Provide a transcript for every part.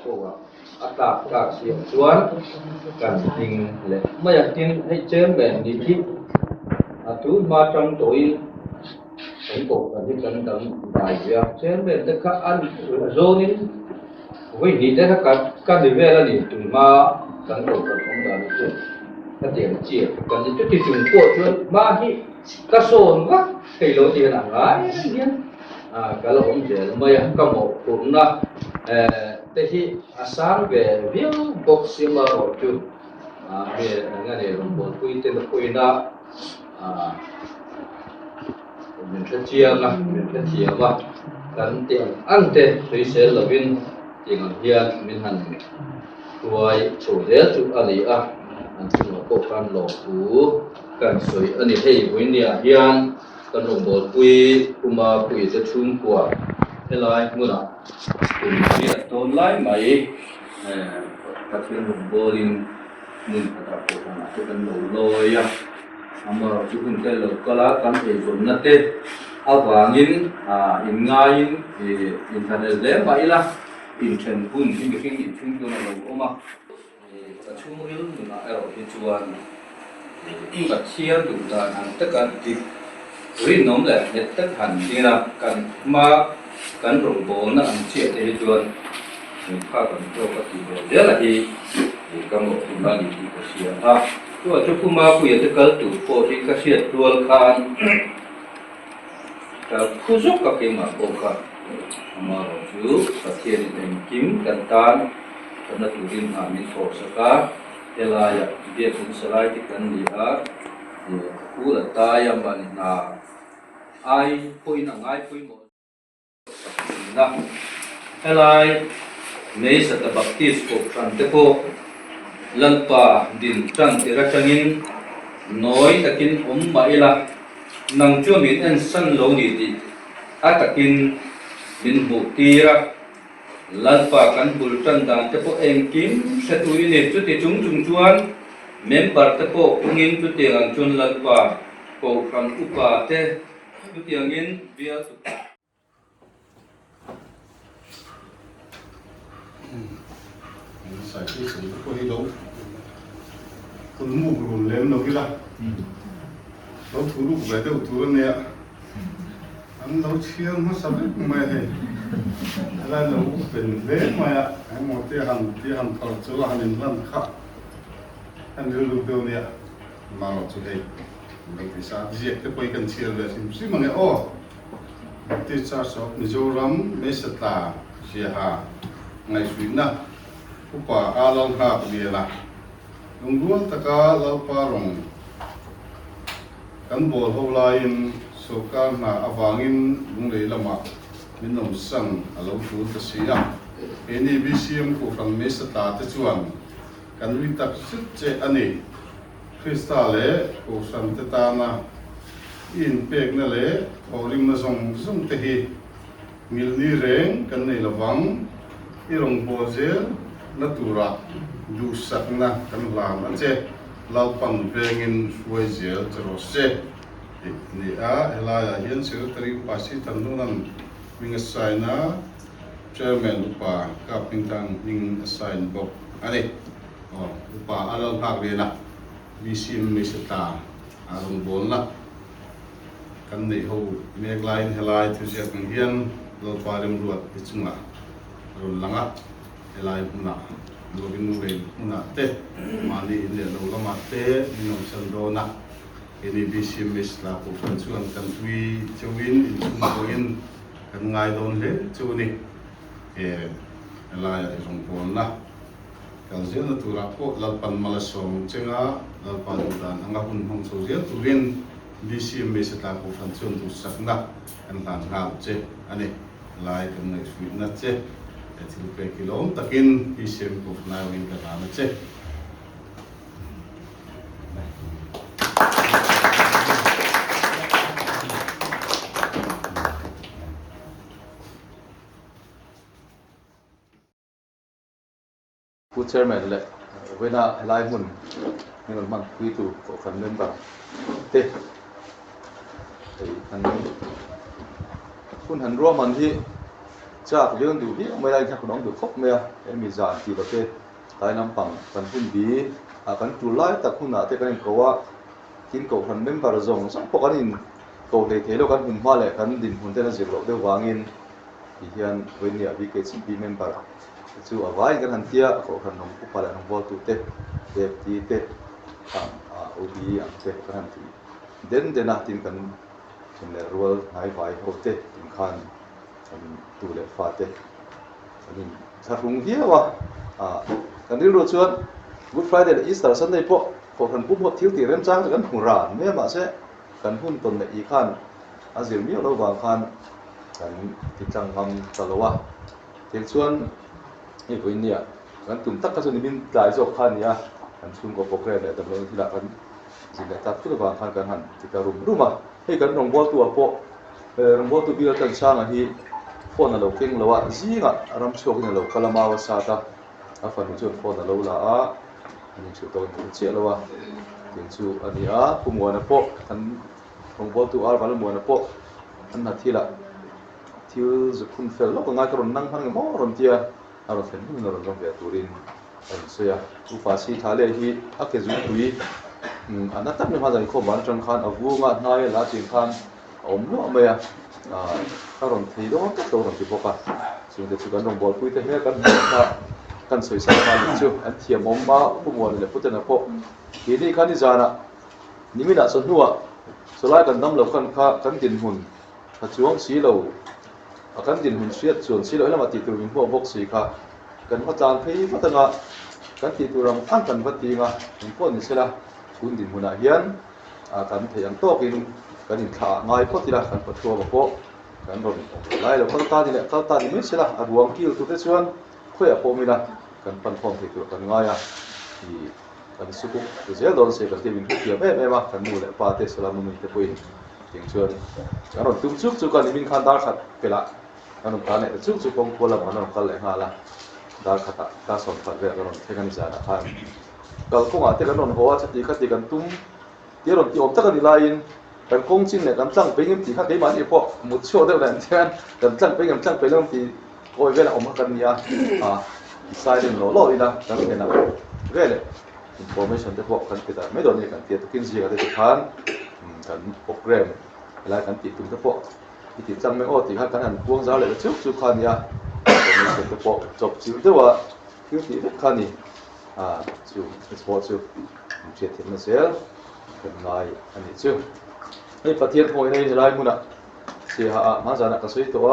cô ta cả siêu chuan cần tình lệ màอยากtin hay chơi bền đi chứ chú mà trong tuổi thành cổ cần thì cần tầm đại việc chơi bền tất cả ăn rồi đi với đi tất cả các đi về là đi chúng mà cần cổ cần không đã được cái tiền chia cần thì chút chúng cổ chuan mà hi cái số quá cái lối tiền là cái cái lối ông chơi màอยากcó một cũng là thế thì sáng về viết boxing mà ở chỗ về cái này là một quy tên là quy na mình sẽ chia mà cần tiền ăn tiền thì sẽ là bên tiền hiện mình hành tuổi chủ đề chủ anh ấy anh chỉ nói có phần lộ phú cần soi anh ấy thấy với nhà hiện cần đồng bộ quy kuma quy sẽ chung của thế lại mua nào cùng biết tôn lại mấy các phiên đồng bộ linh mình phải có cái cần đầu lôi mà chú cũng thấy là có lá cắn thì cũng nát tê áo vàng in in ngay thì internet lấy vậy là in chân phun thì cái in phun cho nó lâu mà cái chú mới mình là ở cái chuan cái chiên đủ ta tất cả thì với nôm là hết tất hẳn thì là cần mà cần đồng bộ nó ăn chia thì chuan mình pha cần cho cái gì đó rất là thì các một chúng ta đi cái chiênตัวจุกุมาคุยจะเกิดตัวโพธิกษัตริย์ตัวขันกับผู้สุขกับเกี่ยมาโอกันมาจุประเทศเป็นกิมกันตานกันนักตุรินอามิโสสกัดเอลายะเดียคุณสลายที่กันดีอาผู้ละตายามันนาไอพุยนังไอพุยหมดนะเอลายในสัตบัพติสกุขันเตโกlalpa din chang tira changin noi takin maila nang chu min en san lo ni ti atakin min hu tira lalpa kan bul chan dang te po em kim se tu ni chu ti chung chuan member te po pungin chu ti ang chun lalpa ko kan upa te chu ti angin bia tu sai cái sự có đi đâu cũng mua luôn lên đâu kia đâu thu được về đâu thu được nè anh đâu chiên nó sắp hết mày thế là đâuเป็นเละmày à anh một cái hàng thầu chỗ hàng mình làm khác anh đưa được đâu nè mà nó chỗ đây mình phải sao diệt cái quay cần chiên về xin mà nghe ô cái sao sao Mizoram mấy sự ta chia hà ngày suy na upa along ha biela lungguan taka laupa rong kan bol holain soka na awangin lunglei lama minom sang alo tu ta sia eni bcm ko from mesata ta chuan kan ri tak sit che ani kristale ko san te ta na in pek na le horing na zong te hi milni reng kan nei lawang irong bozel natura du sakna kan lam ache lau pang vengin suaizel terose ni a helaya hian secretary pasi tanunan ming asaina chairman upa kapintang ming asain bok ani upa alal hak rena bcm mesata arung bolna kan nei ho megline helai tu sia kan hian lo parim ruat ichunga run langa elai puna login nuwen puna te mani le lo lama te minom sandona ini bcm la ko kan chuan kan tui chewin in chuin kan ngai don le chuni elai rong polna kan zia na tura ko lalpan malasong chenga lalpan dan anga hun hong so zia turin bcm la ko kan chuan tu sakna kan tan ha che ani lai kan ngai sui na che tilpe kilom takin bcm ko na win ka na cheผู้ chairman เลยเวลาไลฟ์มุ่นนี่มันมันคุยตู่กับคนเล่นแบบเต้อันนี้คุณหันร่วมมันที่ จากเรื่องดูนี่ไม่ได้ถ้าคุณน้องดูครบเมียมีจานที่เราเตะตายน้ำปังกันหุ่นดีกันจุไล่แต่คุณอาเตะกันก็ว่ากินกับคนเมมเบอร์จงสักพวกกันอินก็เลยเทแล้วกันหุ่นมาเลยกันดินหุ่นเตนะสิเราเดี๋ยววางอินที่เฮียนเวนี่วิกเกตบีเมมเบอร์จู่เอาไว้กันหันเทียก็คนน้องผู้พลังน้องบอลตุเตะเด็กที่เตะโอดีอันเตะกันหันที่เด่นเด่นนักทีมกันเป็นเรื่องหายไปโอเตะทีมขันตัวเล็กฟาเตอันนี้ถ้ารุ่งเที่ยวกันที่รู้ชวน Good Friday และ Easter Sunday พวกคนผู้พบทิ้วตีเริ่มจ้างกันหุ่นร้านเมื่อมาเสกันหุ่นตนในอีขันอาศิลมีเราบางขันกันติดจังคำตลอดเที่ยวชวนนี่คนนี้กันตุ่มตักกระสุนมินหลายจบขันเนี่ยกันชุนกับโปรแกรมเนี่ยแต่เมื่อที่ละกันสิ่งที่ตัดตัวบางขันกันหันที่การรู้มาให้กันรองบัวตัวพวกรองบัวตัวบิลกันช่างอันที่ฟอนเราเก่งเราว่าจีงะรำโชคเนี่ยเราคลามาวสาตาฟันจุดฟอนเราละอันนี้ชุดตัวเชี่ยเราว่าเก่งชุดอันนี้ผู้มวยนะพวกท่านรองบัวตัวบาลมวยนะพวกอันนั้นที่ละที่จะคุณเฟลเราก็ง่ายกระโดดนั่งพันกันมอรอนเทียเราเห็นมันเราลงไปตัวรินอันเสียอุปาสีทะเลที่อักเกจุตุยอันนั้นตั้งแต่มาจากข้อมันจังคันอาวุธงานนายลาจิงคันอมโนเมียถ้าเราทีต้องก็ตัวเราที่พบกันสิ่งที่สุดกันเราบอกคุยแต่เมื่อกันสวยสดงามจู่อันเทียมมมาผู้มวลเนี่ยพูดถึงนะพวกทีนี้กันที่จานะนี่ไม่น่าสนหัวสลายกันน้ำเรากันดินหุ่นถ้าช่วงสีเรากันดินหุ่นเสียส่วนสีเราให้เรามาติดตัวเป็นพวกบกสีค่ะกันพระจานพี่พัฒนากันติดตัวเราอันกันพัฒนาเป็นพวกนี้ใช่ละคุณดินหุ่นอาเฮียนกันเทียมโตกินกันดินขาง่ายพอทีละกันปัดตัวแบบพวกกันโดนไล่เราเข้าตาที่เนี่ยเข้าตาที่ไม่ใช่ละรวมกิ้วตัวที่ชวนคุยกับผมนี่ละกันปันพองที่ตัวกันง่ายที่กันสุขุตัวเสียโดนเสียกันที่วินทุกเกี่ยวไม่มากันมูเลยปาเตสลามุนิเตปุยเก่งชวนกันโดนตุ้มชุกกันนี่มินขันดาร์ขัดเปล่ากันโดนกันเนี่ยชุกของคนละมันโดนกันเลยฮาละดาร์ขัดตาสอนขัดเรื่องกันโดนเทกันนิจานะฮันก็คงอาจจะกันโดนหัวชัดดีขัดดีกันตุ้มเดี๋ยวโดนที่อมตะกันนี่ลายกันคงจริงเนี่ยกันตั้งไปยิ่งตีขัดได้มาที่พวกมุดโชว์ได้เลยใช่ไหมกันตั้งไปเรื่องที่โอ้ยเวลาออกมากันเนี่ยสายเรื่องโลอีนะกันเป็นอะไรเรื่องอินโฟเมชันที่พวกกันติดไม่โดนเนี่ยกันติดกินซีกันติดทานกันโปรแกรมอะไรกันติดตุ้มที่พวกติดจังไม่โอ้ติดขัดกันนั่นพวงสาวเลยชุกคันเนี่ยอินโฟเมชันที่พวกจบชิวด้วยว่าคือติดคันนี่ชิวสปอร์ตชิวเชียร์ทีมเสียเป็นไงอันนี้ชิวไอ้ประเทศหอยในจะไล่มุนะเสียมาจากนักสุยตัว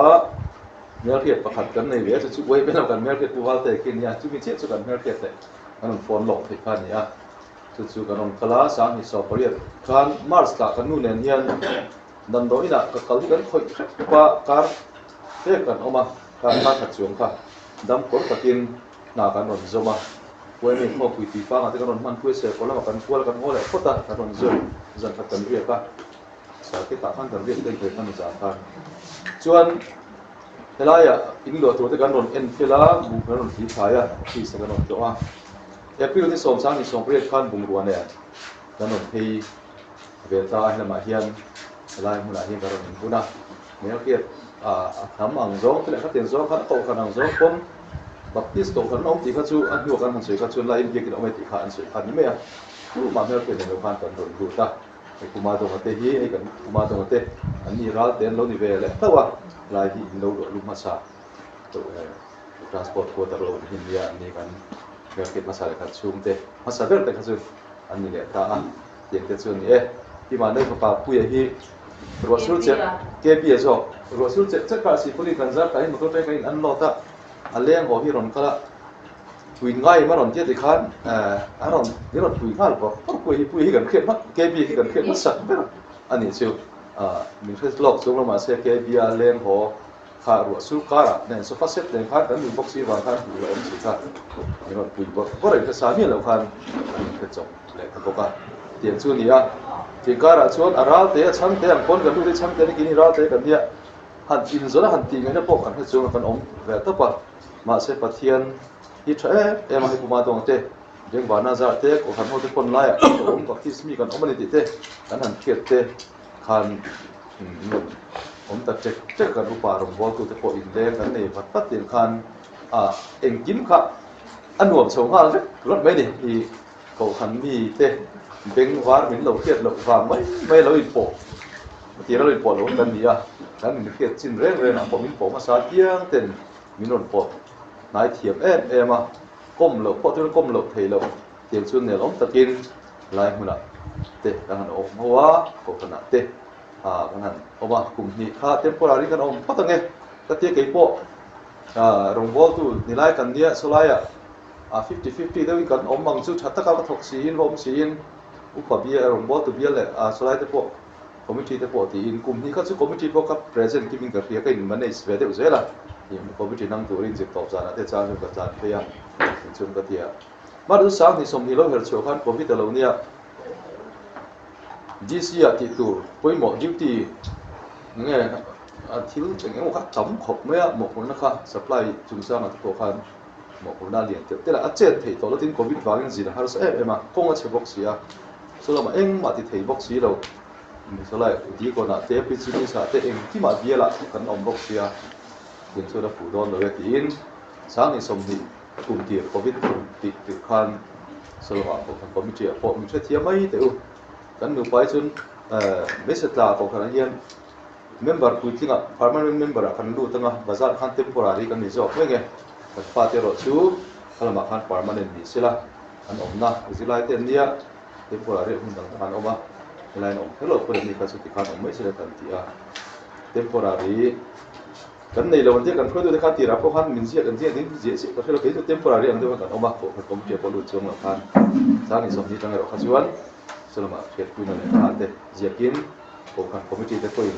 เมื่อเพียรประคัดกันในเวียจะชุบไว้เป็นกันเมื่อเพียรผู้ว่าแต่กินเนี่ยชุบมีเชี่ยชุกันเมื่อเพียรแต่กันฟอนหลอกที่พันเนี่ยชุกันคลาสามที่สอบปริยัติการมาร์สกันนู่นเนี่ยดันโดยน่ะก็เขาที่กันคอยว่าการเรียกกันออกมาการขัดช่วงค่ะดำกดกินหน้ากันนนจมาไว้ไม่พอคุยตีฟ้ากันที่กันนมันคุยเสียคนละกันคุยกันหัวเลยโคตรกันนจันขัดกันเรียกค่ะสาธิตต่างกันเรียกได้เคยมันจะกันส่วนเวลาอินโดตัวที่กันนนเอ็นเวลาบุกกันนที่ฝ่ายที่สักกันนตัวเอพิลที่ส่งสารที่ส่งเรียกขันบุงรัวเนี่ยกันนที่เวลาให้มาเฮียนเวลาหุ่นเฮียนกันนบุนะเมื่อเกิดทำอังโซ่ที่แหละเขาเตียนโซ่เขาโตกันอังโซ่ผมบัพติสโตกันน้องที่เขาชูอันที่ว่ากันหันสวยเขาชวนไล่เกี่ยวกับเอาไม่ติดขาอันสวยอันนี้ไม่อะผู้มาเมื่อเป็นในพันกันโดนดูตาไอ้ผู้มาตรงเตะฮีไอ้กันผู้มาตรงเตะอันนี้ร้านเต้นเราดีเวลเลยแต่ว่าลายที่เราลุกมาซาตัวทรานสปอร์ตโคตรเราอินเดียนี่กันเมื่อเกิดมาซาเลยกันชูมเตะมาซาเบลเตะเขาชูอันนี้เนี่ยตาเด็กเตะชวนนี่ที่มาได้กับป้าผู้ใหญ่ที่รัวสุดเจ็บเก็บเบี้ยจ่อรัวสุดเจ็บจะการสิบริการจะการมันก็ไปกันอันโลตาอันเลี้ยงหัวที่รอนก็ละคุยง่ายมารอนเจ็ดอีกครั้งอันรอนนี่รอนคุยง่ายกว่าคุยกันเครียดมากเก็บเบี้ยกันเครียดมากสักเท่าอันนี้ชิวมีเฟซล็อกส่งลงมาเสียเก็บเบี้ยเลี้ยงหัวขารัวสุดการะเนี่ยโซฟาเซ็ตเลี้ยงขาแต่มีบ็อกซี่วางขาอยู่แล้วสิครับนี่รอนคุยบอกก็เลยจะสามีแล้วกันอันนี้ก็จบเลยครับบอกว่าเตียงช่วงนี้ที่การะชวนอาราเตะชั้นเตะคนกันดูที่ชั้นเตะนี่กินอาราเตะกันเนี่ยหันกินส่วนหันตีเงี้ยพวกกันให้ชวนกันเวทปะมาเสพเทียนฮิตเมาให้ผู้มาตรงเตะยังบ้านน่าจะเตะก็ขันหัวที่คนไล่ก็ที่มีกันไม่ได้เตะกันหันเกียรเตะขัน ta check kan upa rong bol tu te po in le kan nei pat tin khan eng kim kha anuam chong ha rot mai ni I ko khan mi te beng war min lo kiat lo wa mai lo in po ti lo in po lo kan ni kan min kiat chin re na po min po ma sa tiang ten min on po nai thiam em kom lo po tu kom lo thei lo tiang chun ne lom takin lai huna te kan om hoa ko kana te kan oma kum ni kha temporary kan om patange ta te ke po rong bol tu nilai kan dia solaya 50-50 đây kan om mang chu thatta ka thok sin rom sin upa bia rong bol tu bia le solai te po committee te po ti in kum ni kha chu committee po ka present kiming ka pia ka in manage ve de uzela im committee nang tu rin jek top jana te cha ju ka chan pe ya chum ka tia ma du sang ni som ni lo her chu khan covid lo nia DC ti tu poi mo duty nge thil chenge mo kha cham khop me mo ko na kha supply chung sa na to khan mo ko na lian te la achet thei to lo tin covid wangin zin har sa ema konga che box ya so la ma eng ma ti thei box yi lo mi so la di ko na te pi chi ni sa te eng ki ma bia la kan om box ya din so da pu don lo ve tin sang ni som ni kum ti covid ti khan so la ko kan committee po mi che thia mai te u kan nu pai chun message la ko kan hian member putinga permanent member kan lu tanga bazar khan temporary kan ni zo nge kan pa te ro chu kalama khan permanent ni sila kan omna zilai te nia temporary hun dang kan oma lai no hello ko ni ka su ti khan om mai sila kan ti temporary kan nei lo te kan khodu de kha ti ra ko khan min sia kan sia din je se ka hello ke temporary ang de kan oma ko kan kom te ko lu chung la khan sa ni som ni tang ro kha chuan selama phet kuin ne kha te jekin ko kan committee te ko in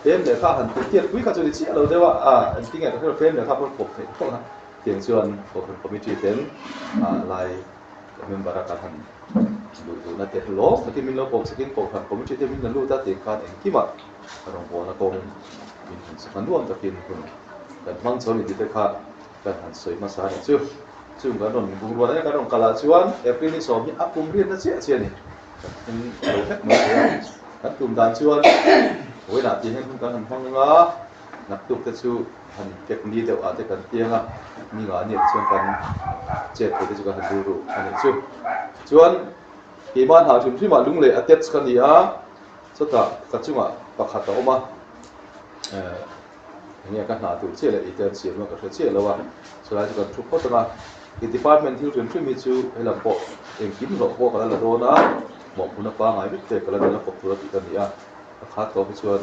pen le kha han te tiat kui ka chu ni chi lo dewa an tinga ka pen le kha ko pok the ko na tiang chuan ko kan committee ten lai member ka han lu na te lo ti min lo pok sakin ko kan committee te min lu ta te khan en ki ma rong bo na ko min kan duam ta kin ko kan mang choli ti te kha kan han soi ma sa ni chu ga non bung ro na ka non kala chuan april ni so mi akum rin na che ni kan lo phek ma kan tum dan chuan với lại tiền không cần phong ngã nạp tục thế chú hành kẹp đi đều ở đây cần tiền à mi ngã nhiệt chuan cần chết thì chú cần đủ đủ anh chú chuan khi mà họ chúng mà lung lệ tết cần đi rất là các chú mà bạc hạt đó mà nghe các nào tụi chơi là ít tiền tiền mà các chơi là vậy sau đó chú cần chụp phốt mà cái department thiếu chuyện phim chú hay là bộ em kiếm lộ bộ cái là đồ đó một phụ nữ ba ngày biết thế cái là nó phục vụ được cái gì khát to cái chuyện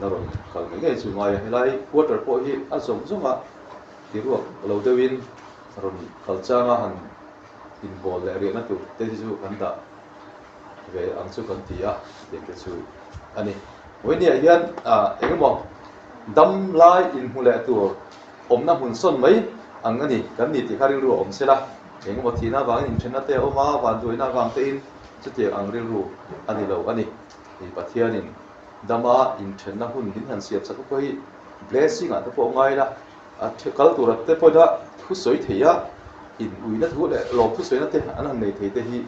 nó rồi còn những cái chuyện ngoài hay là water po hi ăn sống giống à thì ruộng lâu đầu tiên rồi khẩu trang hàng in bò lẻ riêng nó tụ tết chú ăn đã về ăn chú cần tía để cái chú anh ấy với này hiện em bảo đâm lai in hula tụ ôm năm hun son mấy anh ấy cái này thì khai riêng ôm xe la em bảo thì na vàng in trên na tê ôm á vàng rồi na vàng tê in chút tiền ăn riêng anh ấy lâu anh ấy thì bắt hiện in dama in chen na hun hin han siap sak ko hi blessing a te po ngai la a kal tur te po da khu soi theia in ui na thu le lo khu soi na te an han nei thei te hi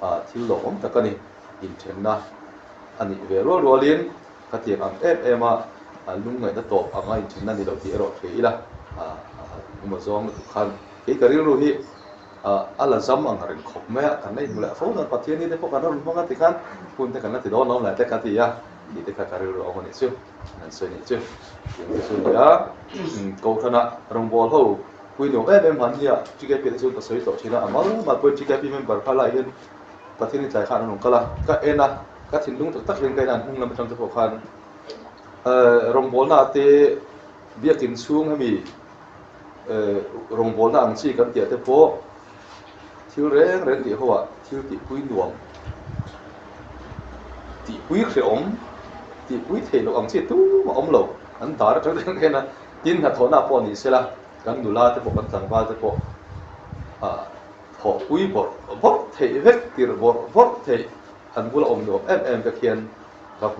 thil lo om takani in chen na ani ve ro ro lin ka tiang ang em lung ngai da to anga in chen na ni lo ti ro thei la ma zong khan ke ka ri ru hi ala zam ang ren khop me kan nei mula fo na pathian ni te po kan ro ma ti kan pun te kan na ti do no la te ka ti ya di te ka karir ro ngone chu nan so ni chu yung chu ya ko thana rong bol ho pui no em han ya chi ke pe chu ta soi to china amal ma pui chi ke pi member khala yen pathian ni chai khan nong kala ka ena ka thin lung tak len kai nan hung lam tang te po khan rong bol na te biakin chung hami rong bol na ang chi kan tia te po thil reng ren ti ho wa thil ti pui nuam ti pui khe om thì quý thầy lo ông chết tu mà ông lo anh ta cho nên cái là tin là thọ nạp bọn đi xe la gắn đủ la thì bộ căn thằng ba thì bộ thọ quý bộ thầy vết thì bộ thầy anh vừa là ông được em cái khiên các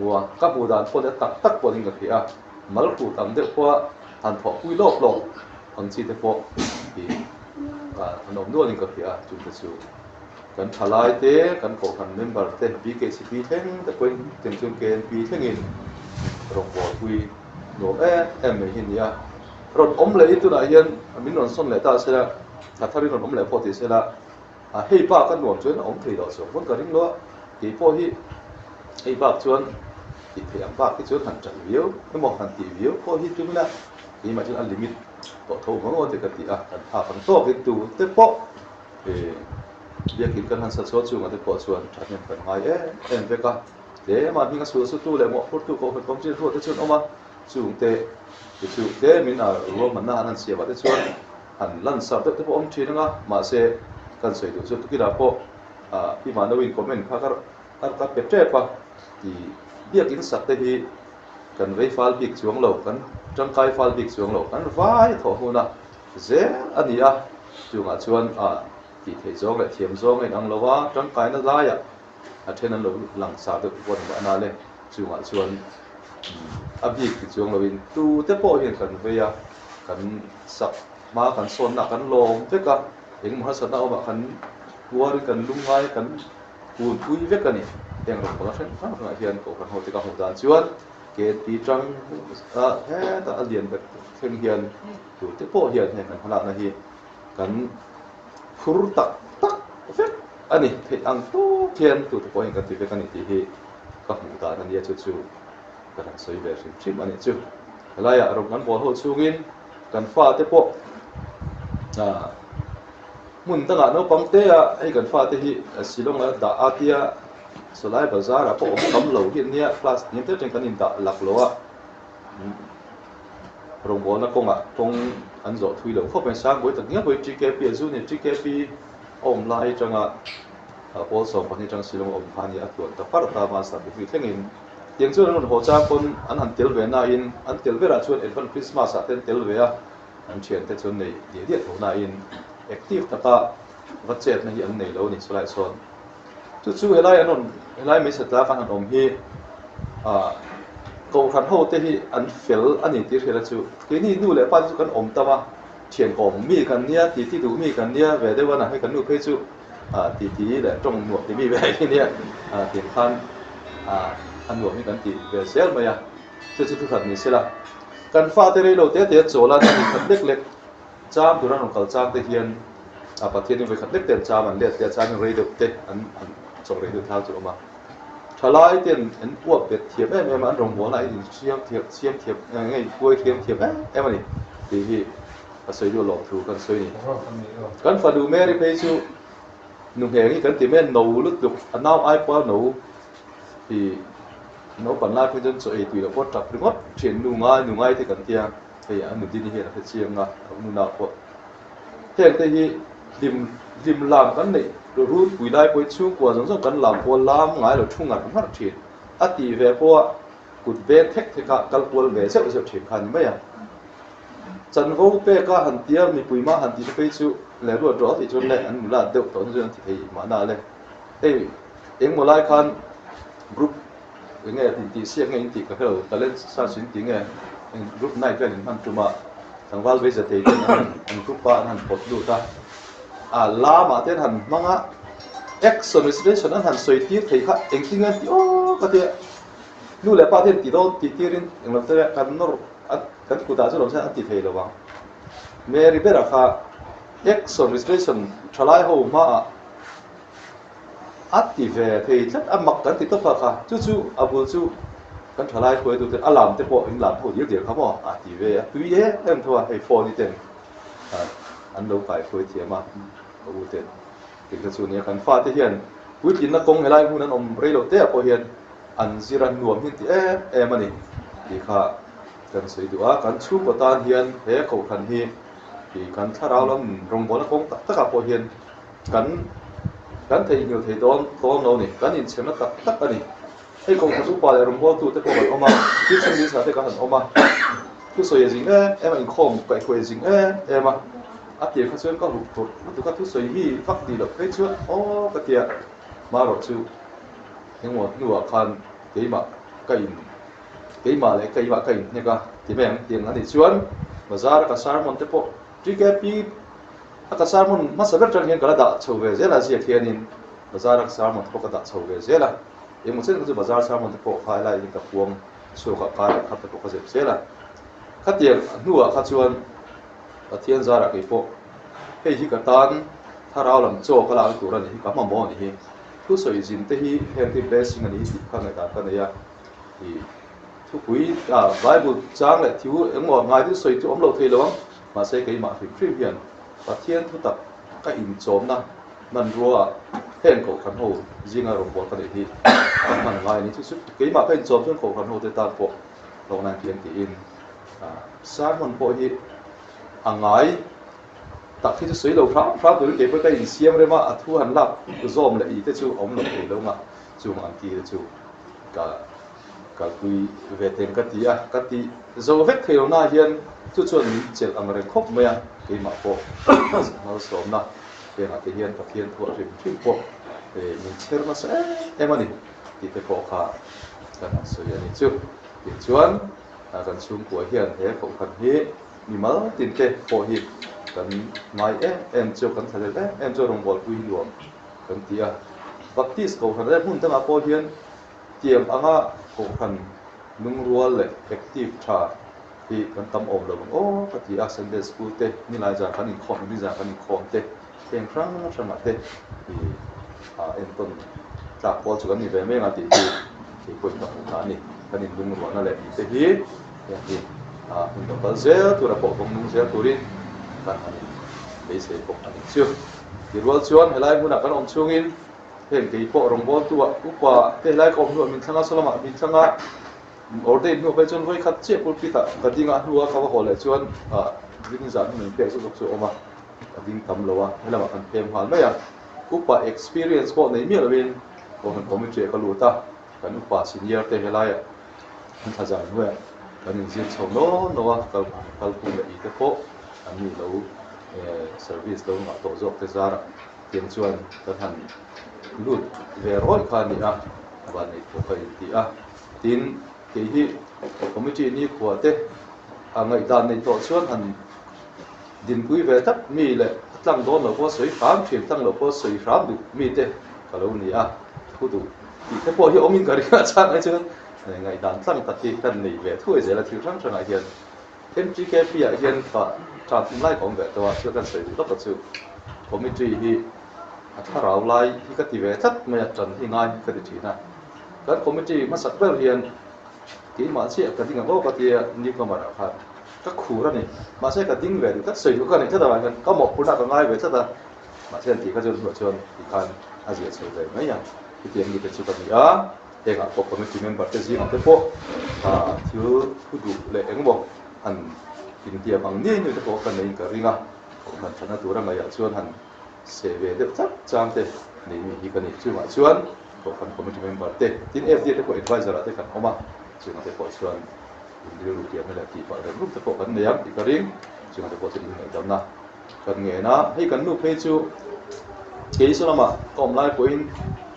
bùa đàn bọn đã tắc bọn những cái kia mal phụ tầm được qua anh thọ quý lốp ông chết thì bộ thì anh ông nuôi những cái kia chúng ta chịu kan thalai te kan ko kan member te BKCP theng te point ten chung ken pi thengin rong bol kui no em hin ya ron le itu na hian min ron son le ta sela ta thari ron le poti sela hei pa kan nuam chuan thei lo so mon ka ring lo ti po hi hei pa chuan ti thei ang pa ki chuan han chan viu mo han ti viu po hi chu na hi ma chuan limit to tho mo te ka ti kan pha pan to ki tu te po dia kin kan han sa so chu ma te po chuan that nem kan hai em ve ka để mà mình có số tu lại một phút tu có phải công chuyện thôi thế chứ ông mà sử dụng tệ sử dụng tệ mình là ruộng mình là anh xia vào thế chứ anh lần sau tới tới ông chuyện đó mà sẽ cần sử dụng cái đó po khi mà nó in comment các biệt trẻ qua thì dia kiến sắc thế thì cần với file big xuống lầu cần trong cái file big xuống lầu cần vài thổ hồ na dễ anh đi dùng à chuan thì thấy giống lại thiểm giống này đang lâu quá trong cái nó dài trên nó lằng xả được quần bạn nào lên chú ngã chuồn áp dụng cái chuông là bên tu tiếp bộ hiện cần về cần sập mà cần son là cần lồng tất cả những món sản nào mà cần cua đi cần lung hai cần cuốn cúi vết cái này yang rồi có rất rất là hiện của cần hồi tất cả hồ đàn chuồn cái tí trăng thế ta liền được thiên hiện tu tiếp bộ hiện này cần làm là hiện cần khur tắc vết anh thì anh tu thiên tu có những cái việc anh thì các mục ta anh đi chú cái thằng soi về chim anh chú lại rồi ngắn bỏ hồ chú in cần pha thế bộ muốn ta nó bằng thế hay cần pha thế thì xí long là đã atia số lại bazar là bộ cấm lẩu hiện nha class những thứ trên cái nền tảng lạc lỗ rồi bỏ nó công anh dọn thui lẩu phốt bên sang với tất nhiên với GKP zu này GKP online chẳng also pani chang silong pani atun ta parta ma sa bi thengin tiang chu ron ho cha kon an tel ve na in an tel ve ra chuan event Christmas a ten tel ve a an thian te chun nei dia ho na in active ta ka whatsapp na hi an nei lo ni solai son chu helai me sa ta kan om hi ko khan ho te hi an fel ani ti hela chu ke ni nu le pan chu kan om ta ma thian kom mi kan nia ti du mi kan nia ve de wa na he kan nu phe chu tí để trong nuột thì bị về cái này tiền khan ăn nuột mới cần tí về sale mà chứ chứ thật mình sẽ là cần pha tới đây đầu tiên thì chỗ là thì khẩn đích lệ cha tụi nó còn cha tới hiện bắt thiên về khẩn đích tiền cha mình liệt tiền cha mình rơi được thế anh trong rơi được thao chỗ mà trả lại tiền anh uổng biệt thiệp em ăn rồng búa lại thì xiêm thiệp ngay cuối xiêm thiệp em này thì sử dụng lọc thú cần suy này cần phải đủ mê đi bây giờ nung hẹn cái tìm em nấu lúc được anh nào ai qua nấu thì nấu bản lai phương dân sợi tùy là có chặt được mất chuyển nung ai thì cần tiền thì anh mình tin hiện là phải chiêm à nung nào có hẹn thì tìm làm cái này rồi rút quỳ lai quỳ chung của giống cần làm qua làm ngay rồi chung ngặt cũng phát triển thì về qua cụt về thách thì cả calcul về sẽ triển khai mấy chân vô pe cả hành tiêm mình quỳ mà hành tiêm phải chịu lẽ ruột rõ thì chôn lệ anh là đều tốn dương thì mà nào lên đây em một like kan group cái nghe thì siết nghe thì cái đầu ta lên sang xin tiếng nghe group này cái hình chụp mà thằng Val bây giờ thì anh group ba anh bật đủ ta la mà tên hành mang á exoneration anh hành soi tiết thì khác anh tiếng anh thì cái gì nu lẽ ba tên thì đâu thì tiết đến anh làm thế cái nó cái cụ ta cho làm sao anh thì thấy đâu vậy Mary bây giờ khác exoneration chalai ho ma active thì rất mặc cái thì tốt cả chú abu chú cái chalai khối tụi alarm te po in làm ho nhiều điểm không à active tuy em thôi hay phone đi tên anh đâu phải khối thiệt mà abu tên thì cái chú này cần pha te hiền quyết định là công hay lại hunan om relo te po hiền anh ziran nuam hin ti em anh thì kha cần sử dụng cần chú của ta hiền thế cầu khẩn hi thì cần thà rau lắm rong bò nó cũng tất cả mọi hiện cần thấy nhiều thấy to nó này cần nhìn xem nó tất cả này hay còn có giúp bà rong bò tu tới còn ông mà cứ xem đi sao tới cả hẳn ông mà cứ soi gì em anh không quậy quậy gì em mà áp tiền phát xuyên có hụt nó từ các thứ soi hi phát đi được cái trước cái tiệt mà rồi chứ nhưng mà như khăn cái mà lại cái như cái thì mẹ tiền nó thì xuyên mà ra cái sáng mòn tới bộ GKP cái salmon mà sao vậy hiện cái đã chầu về rất là dễ thiên in bazar cái salmon có cái đã chầu về rất là em một số cái bazar salmon thì có khai lại những cái cuồng so ka ka khat to ka zep sela khatiang nuwa kha chuan pathian zara ke po hei hi ka tan tharau lam cho ka la tur ani ka ma mo ni hi thu soi jin te hi hen ti blessing ani hi kha ngai ta ka ne ya hi thu pui bible chang le thiu engmo ngai tu soi tu om lo thei lo ma se ke ma fi hian pathian thu tak ka in chom na man ruwa hen ko kan ho jinga rom bol ka ni hi man ngai ni chu ke ma pen chom chen ko kan ho te ta po lo nan tian ti in sa mon po hi angai tak khi soi lo phra tu ke pa in siam re ma athu han lak zom le i te chu om lo thei lo ma chu ma ki chu ka kui ve ten ka ti zo vek thei na hian chu chuan ni chel amare khop me ya ke ma po no som na ke na te hian pathian thu rim po min cher ma sa emani ti te po kha kan so ya ni chu ti chuan kan chung ko hian he ko kan hi mi mal tin te po hi kan mai em chu kan thale em chu rong bol pui luam kan tia baptist ko kan hun tanga po hian tiam anga ko kan nung rual le active tha hi kan tam om lo o pati a Sunday school te ni lai ja kan in khom ni ja kan in khom te teng rang te hi en ton ta po chu kan ni ve me nga ti ti ko ta ni kan in nung rual na le te hi ya hi in to bal zel tu ra po bong nung zel turin kan ani be se ko ani chu ti rual chuan helai huna kan om chungin hen ke po rong bol tu upa te lai ko nu min thanga solama min thanga orde nu pe chon voi khat che pul pita kadinga nuwa ka ho le chuan din zan min pe so so oma kading tam lowa helama kan pem hal ma ya upa experience ko nei mi lovin ko han committee ka luta kan upa senior te helai kan thaja nu ya kan in zin chom no ka kal pu le i te po ani lo service lo ma to jok te zara tiang chuan kan han lut ve roi kha ni a ban nei ko kai ti a tin ke hi committee ni khuate angai dan nei to chuan han din pui ve tak mi le tlang don lo ko soi kham thim tang lo ko soi kham du mi te ka lo ni a khu du ti te po hi omin ka ri ka chang ai chuan ngai dan tlang ta ti kan nei ve thui je la thil rang rang a hian MGKP a hian ka tra tin lai kong ve to a chu kan soi du to chu committee hi tharau lai hi ka ti ve that me chan hi ngai ka ti thina kan committee ma sak vel hian ki ma che ka ding ngo ka ti ni ka ma ra kha ka khu ra ni ma se ka ding ve ka sei ka ni thada kan ka mo puna ka ngai ve thada ma chen ti ka jon ro chon ti kan a je sei ve mai ya ti ti ni te chu ka ni a te ga ko committee member te ji ma te po thiu khu du le eng bo an tin ti bang ni ni te ko kan nei ka ringa ko kan thana tu ra ma ya chuan han se ve de chắc chang te ni mi hi kan ni chu ma chuan ko kan committee member te tin FD te ko advisor te kan oma chu ma te ko chuan ni lu ti ma la ti pa ru te ko kan ne yam ti ka ring chu ma te ko tin ni dam na kan nge na hei kan nu phe chu ke so lama kom lai point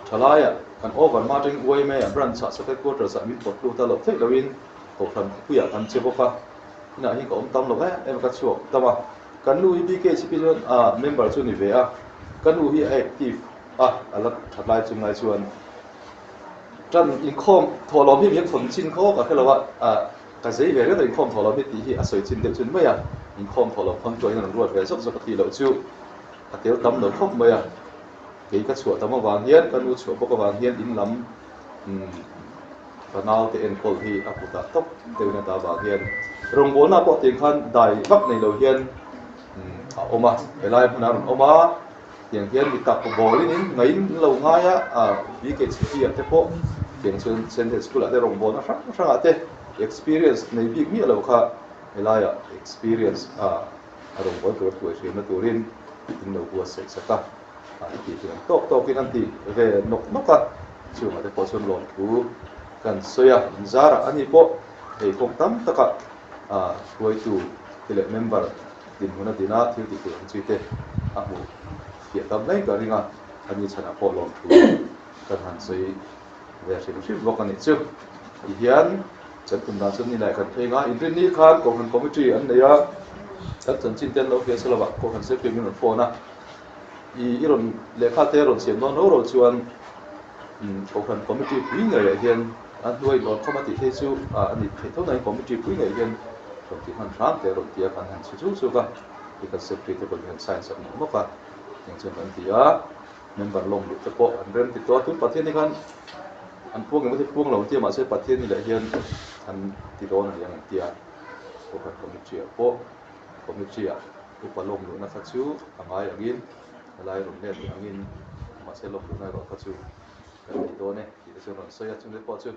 thalaya kan over martin way me a branch sa second quarter sa mi ko tu ta lo thei lawin ko kan pu ya kan che boka na hi ko om tam lo ba em ka chu tama kan nu BKCP chuan member chu ni ve a kan nu hi active ala thlai chung lai chuan tran in khom tholom hi miak phon chin kho ka khelawa ka zei ve re in khom tholom hi ti hi a soi chin de chun mai a in khom tholom khon to in ruat ve sok sok ti lo chu a tel tam lo khop mai a ke ka chu tam wang hian kan nu chu ko wang hian in lam kanal te en kol hi a puta top te na ta ba hian rong bo na po ting khan dai bak nei lo hian oma elai phana oma tiang hian mi tak bolin in ngai lo ngai BKCP te po tiang chen Sunday school ate rong bon rang ate experience nei big mi lo kha elai experience rong bon tur tu se na turin in lo bua se sata ti tiang tok kin an ti ve nok ka chu ma te po chon lon tu kan soya zara ani po ei kong tam taka tuai tu tile member din huna dina thil ti ku chi te a mu fiat tam nei ka ringa ani chana po lom tu kan han soi ve rim bok ani chu hian chan kum da chun ni lai kan thenga in rin ni khan ko han committee an neya chan chin ten lo ke sala ko han se pe min phone a iron lekha te ron siam no ro chuan ko han committee pui ngai hian อันด้วยรถเข้ามาติดที่ชูอันนี้เท่านั้นก็ไม่จีบคุยไงกันตรงที่มันร้านแต่รถที่กันหันชูกันที่กันเสพติดที่เป็นไซน์สักหน่อยมากกว่าอย่างเช่นอันที่เมมเบอร์ลงหรือจะโปะอันเริ่มติดตัวทุกประเทศนี่กันอันพวกยังไม่ใช่พวกเราที่มาใช้ประเทศนี่แหละเฮียนอันที่โดนอย่างเดียวพวกคอมมิชชั่นพวกคอมมิชชั่นอุปลงหรือนักขัดชูอะไรอย่างนี้อะไรหลงเล่นอย่างนี้มาใช้ลงหรือนักขัดชูกันที่โดนเนี่ยที่จะโดนใช้จุดเล็กพอชู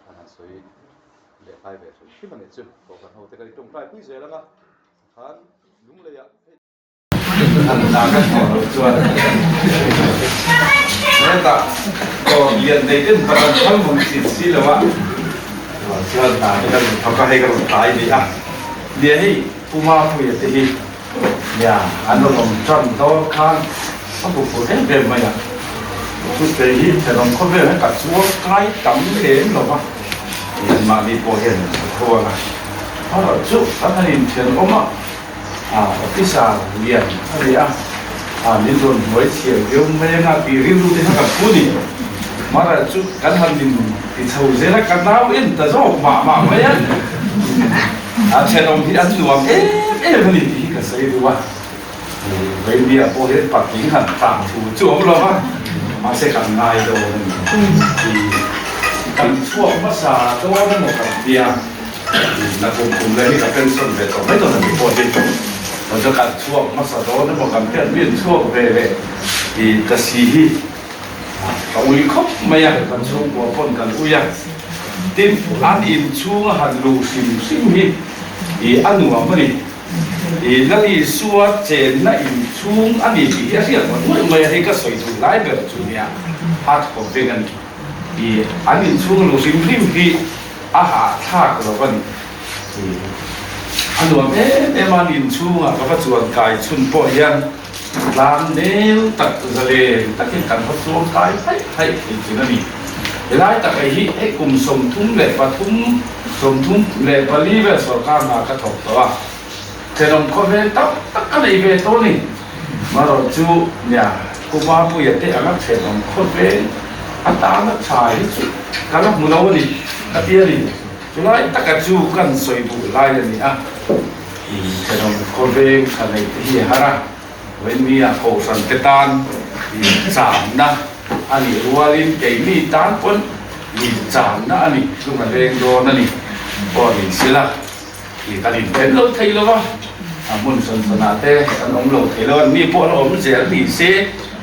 อันนั้นใช้เลี้ยงไปแบบที่มันเนี่ยชูบอกกันเขาแต่กันตรงใต้ปุ้ยเสียแล้วนะท่านลุงเลยอ่ะท่านนายกขอชวนแล้วก็เรียนในเรื่องประกันทั้งหมดสิแล้วว่าชวนนายกเขาก็ให้กำลังใจดีอ่ะเดี๋ยวให้ผู้มาผู้ใหญ่ที่เนี่ยอันนั้นจำตัวข้างเขาถูกผู้เล่นเป็นมาอย่างชุดเที่แต่เราเขาเรียกให้กับชัวใกล้จำเห็นหรอวะเห็นมาดีพอเห็นทัวร์นะเพราะชุดท่านนี่เขียนออกมาที่สามเรียนอะไรนี่โดนหัวเฉียวเดี๋ยวไม่ได้น่าปีริ้วรู้ที่ทำกับผู้นี่มาแล้วชุดกันทันดินที่เท่าเสร็จแล้วกันน้ำอินแต่ชอบมาไม่ยันเช่นองที่อันรวมมันนี่ที่ก็ใส่ดูว่าเรื่องนี้พอเห็นปักกิ่งหันต่างถูจวบเรามาเสกนายโดนที่กันช่วงภาษาตัวนั่นหมดกับเดียนักบุญเลยนี่ก็เป็นส่วนเดียวไม่ต้องมีพอดีเราจะการช่วงมาสะดวกนั่นบอกกันเพื่อนเวียนช่วงเร่ที่จะสีก็อุ้ยครบไม่อยากกันช่วงหัวคนกันอุ้ยทีมอันอินช่วงหันลูซิมฮีอันหนุ่มมันนี่นั่นนี่สัวเจนนั่นอินช่วงอันนี้ที่เรียกว่าไม่ให้ก็สวยถูกไล่แบบจุดเนี้ยฮัทของเป็นกันอันอินช่วงลูซิมฮีอาหารท่าก็วันอันนู้นมันอินชูอ่ะก็พัฒนาการชุนปอยันลานเนื้อตัดทะเลตัดกันพัฒนาการให้จริงๆนี่เวลาตัดไอ้ที่ไอ้กลุ่มสมทุนเล็บปทุมสมทุนเล็บลีเวสการมากระทบตัวแต่เราก็เวทับกันไอ้เวตัวนี้มาเราจูเนี่ยกูมาพูดอย่างที่อันนั้นเสร็จเราก็เวอันตาอันนั้นชายกันแล้วมุนเอานี่กันเดียนี่จุดนั้นตักจูกันสวยบุไล่นี่อ่ะแต่เราก็เวกันไอ้ที่ฮาระเว้นมีอ่ะโคสันเตตันสามนะอันนี้รัวลินเก่งนี่ตานคนนี่สามนะอันนี้ลูกมันเร่งโดนนั่นนี่พอดีสิละนี่กันนี่เป็นรถไทยแล้ววะมุนสนสนาเต้อันองรถไทยแล้วนี่พวกเราไม่เสียนี่เสีย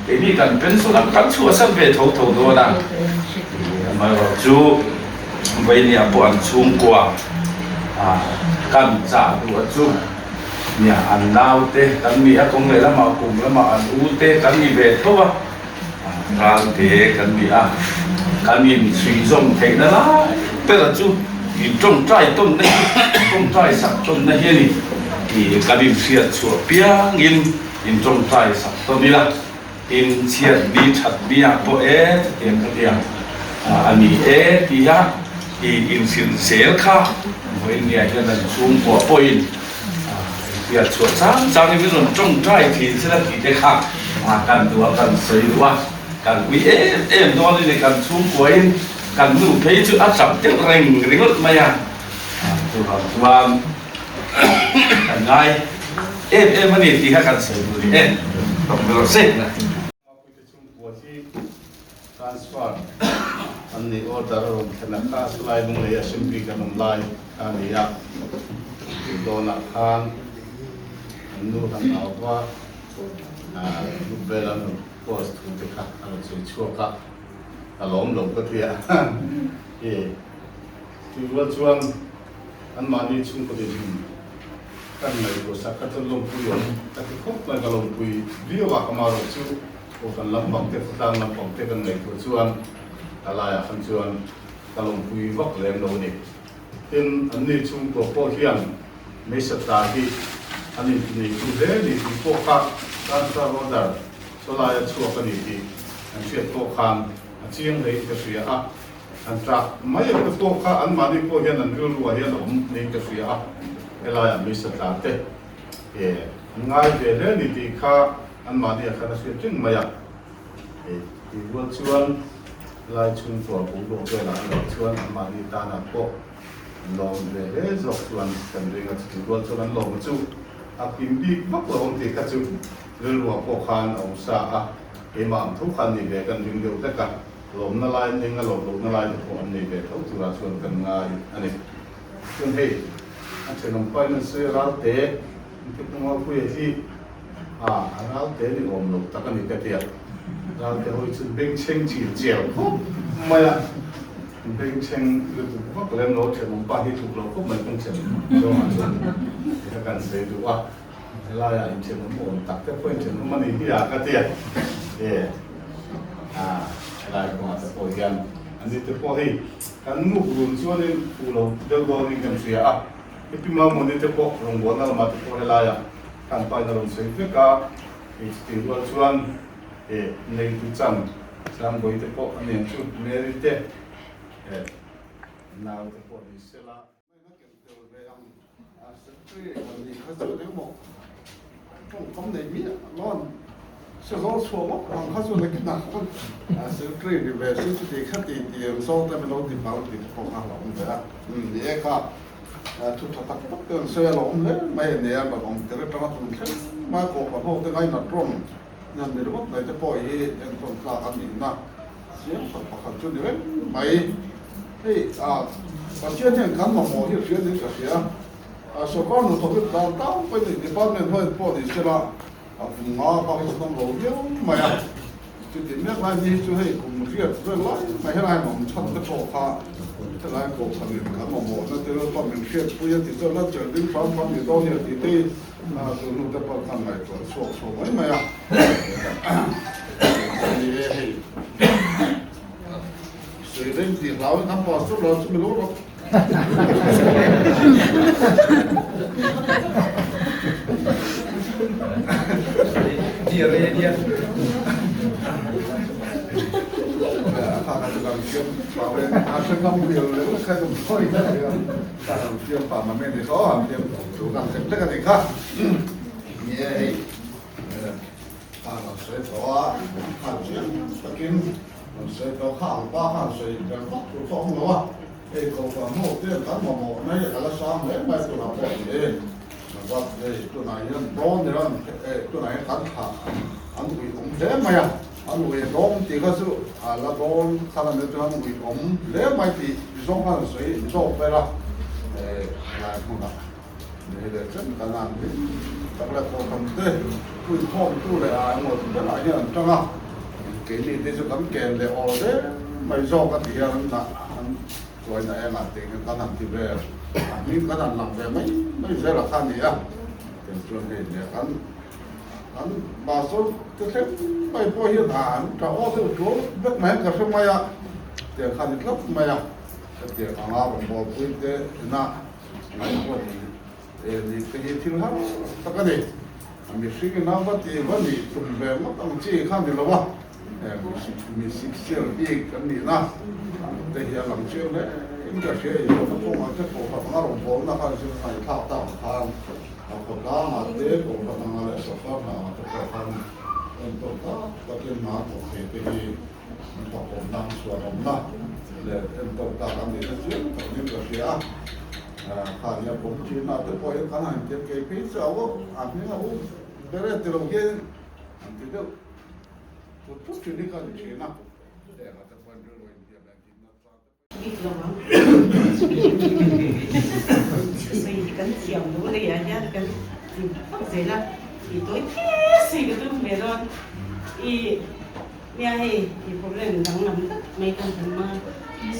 ไอ้นี่กันเป็นสุนัขกันชัวสังเวชถูโดนนะมาเราจูไว้เนี่ยปวดชุ่มกว่ากันจ่าตัวจูเนี่ยอันนาวเต้กันมีอะคงเลยแล้วมาคุมแล้วมาอันอูเต้กันมีเบทเขาว่าการเต้กันมีกันมีสีส้มเทนั่นละแต่ละจูมีต้นใจต้นนี้ต้นใจสักต้นนี้นี่ที่กันมีเสียชัวเปียงอินต้นใจสักต้นนี้ละอินเสียดีชัดดีอ่ะพอเอ็นกันเดียอันนี้ที่ยาอินสินเสียค่าเว้นเนี่ยจะนั่นสูงกว่าปอยเดี๋ยวส่วนสามนี่เป็นส่วนจงใจที่เสด็จที่จะขับกันตัวกันสวยว่ากันวิตัวนี้ในการสูงกว่ากันดูเพย์จุดอัศจรรย์เร่งรถมาอย่างตัวว่ากันไงมันนี่ที่ให้กันสวยดูดิต้องเป็นรถเส้นนะอันนี้ออเดอร์ขนาดข้าสไลด์ลงเลยชิมพีกันลงไลน์อันนี้อ่ะโดนอ่ะทางนู้นทางเอาว่าลูกเบลล์นู้นโพสต์ถูกค่ะอะไรชั่วค่ะอารมณ์หลงก็เทียที่ว่าช่วงอันมานี่ชุ่มก็ได้ชุ่มกันเลยก็สักก็จะลงปุยแต่ที่ครบเลยก็ลงปุยเรียกว่าเขามาหลงชุ่มโอ้กันลำบากเต็มตามลำบากเต็มกันเลยก็ช่วงอะไรอ่ะคันชวนกำลังคุยวักแรงโนนี่เป็นอันนี้ชุ่มตัวพ่อเที่ยงไม่สตาร์ที่อันนี้นี่คือเรื่องนี้ที่พวกข้าการสร้างรถดับโซลาร์ชั่วกันนี่ที่อันเชื่อตัวข้ามอันเชี่ยงเลยก็เสียอ่ะอันจากไม่อยากจะตัวข้าอันมานี่พวกเห็นอันรู้ว่าเห็นผมนี่ก็เสียอ่ะอะไรอ่ะไม่สตาร์เต้ง่ายเรื่องนี้ที่ข้าอันมานี่ข้าเสียจริงไหมอ่ะที่ว่าชวน lai chung tua pu lo ve la lo chuan an ma ni ta na po lo ve zok chuan kan ringa chu lo chuan lo chu a pin bi vak lo ti ka chu lo po khan au sa a e ma thu khan ni ve kan ring deu ta ka lom na lai ning a lo na lai po an ni ve tho chu ra chuan kan nga ani chuan hei a chenom pai na se ra te ki ma pu ye hi ra te ni om lo ta ka ni ka tia ra te hoi chu beng cheng chi jiao ma ya beng cheng lu tu ko ko lem lo chenom pa hi tu lo ko mai kong chen so ma chuan ka kan se du a la ya in chenom on tak te point chenom ma ni hi ya ka tia e lai ko ma ta po yanอันนี้ตัวพอให้การงูรุนส่วนนี้ผู้เราเดินตัวนี้กันเสียที่พิมามันนี้ตัวพอลงบนนั่นมาตัวพอให้ลายการไปนั่นลงเสียฟิกาอีสติวันส่วนในทุกจังสามบ่อยตัวพออันนี้ชุดเมริเตน่าตัวพอดีเสียละไม่นักเก็บตัวเรื่องสักทีวันนี้เขาจะเรื่องหมกผมในมีร้อน是老错嘛，他说那个哪个是这里边是得看的的，少咱们老的包的放下了，你看，ทุกทักทักเตือนเสียหลงเลยไม่เนี่ยแบบผมจะได้ประมาณนี้มาขอโทษที่ไอ้หนักร่มนั่นเดี๋ยวว่าไหนจะปล่อยให้ยังต้องกล้ากันอีกนะเสียงสัมผัสจุดนี้ไม่เฮ้ยปัจจัยที่กันมาหมดที่เสียนี่ก็เสียสกอร์หนูถูกดาวดาวไปในดีพาร์ตเมนต์ให้พอดีเสียละงอพอให้ต้องรู้เยอะไม่จุดนี้อะไรนี่จะให้กลุ่มเรียบเรื่องไรไม่ให้ไรผมชัดก็โชว์พาถ้าไรก็ผลิตกันมาหมดนั่นจะเริ่มต้นเป็นเรียบผู้ยังติดตัวแล้วเจอดิ้งฟังอยู่ตรงนี้ติดที่ตัวนู้นจะประกันไหนตัวโชว์ไม่สื่อเรื่องที่เราทำพอสุดเราไม่รู้หรอกdia karena dalam film bahwa asal kamu bilang saya tuh sorry ya dalam film Pak Mamen itu film tukang kerja ketika ini kalau saya tahu hasil mungkin saya tahu hal saya dan waktu semua kalau kamu dia kan mau nanya kalau sama mai tu apa iniว่าตัวไหนร้อนเนี่ยตัวไหนขันขาอันวิ่งผมเลี้ยมาอ่ะอันวิ่งร้อนตีก็สู้แล้วร้อนขนาดนี้ตัวอันวิ่งผมเลี้ยมาตีสองพันสี่จบไปละหลายคนละนี่เด็กเช่นขนาดนี้แต่ละคนทำได้คุยพ่อตู้เลยหมดเป็นหลายอย่างจังอ่ะเกี่ยนี่ที่จะทำเกี่ยเลยอ๋อเด้ไม่ชอบกันที่อันนั้นตัวไหนมาตีกันขนาดที่แบบนี่ขนาดหลังแบบไม่ใช่ราคานี้อ่ะเป็นส่วนเนี่ยอันบาสุดจะเช็คไม่พอเห็นอ่านจะอ้อสุดโจ้เบ็ดแมนกับสมัยอ่ะเดี๋ยวขันครับไม่อ่ะเดี๋ยวข้างล่างผมบอกคุยเดี๋ยวน่ะไม่พอดีนี่ก็ยิ่งที่เราสักนิดมีสิ่งน่าว่าที่วันนี้ตุ่มแบบมันต้องจี้ข้ามเดียวละวะมีสิ่งเสียบีกันนี่นะแต่เฮียหลังเชื่อเลย应该是有的中啊，这狗可能我们那还是很差到他，狗大嘛，这狗可能来说话嘛，这个他都大，这个马狗这个狗当说我们那，都大他们这些，应该是啊，看人家ผมจีน那这พอขนาดเจ็บเกย์พิษเอาอันนี้เอาเรื่องที่เราเห็นอันที่เดียวทุกสิ่งที่เขาจีนนะแต่เขาจะเป็นเรื่อง所以跟跳舞的人家跟谁了？一对天谁个都没了，เนี่ยให้พวกเรื่องดังนั้นไม่กันถึงมา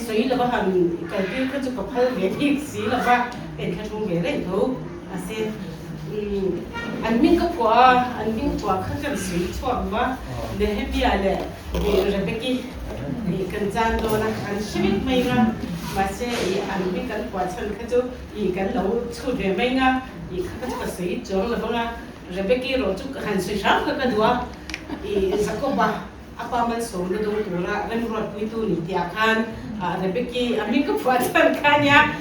สีแล้วว่าหันแต่ที่เขาจะกับพลเวียที่สีแล้วว่าเป็นแค่ตรงเวียเร่งเขาอาเซียอันมิ่งก็กว่าอันมิ่งกว่าเขากันสีช่วงว่าเดี๋ยวให้พี่อะไรเดี๋ยวเราไปกี่กันจานโดนอันชีวิตไม่ง่ะมาเสียอันมิ่งกันกว่าฉันเขาจะกันเราชุดเรียไม่ง่ะเขาจะกับสีจงแล้วว่าเราไปกี่เราจะหันสีช้ำก็ดูว่าสักก็บ้าapa masuk ke dalam tulah kan buat itu ni tiakan rebeki amin ke buatan kannya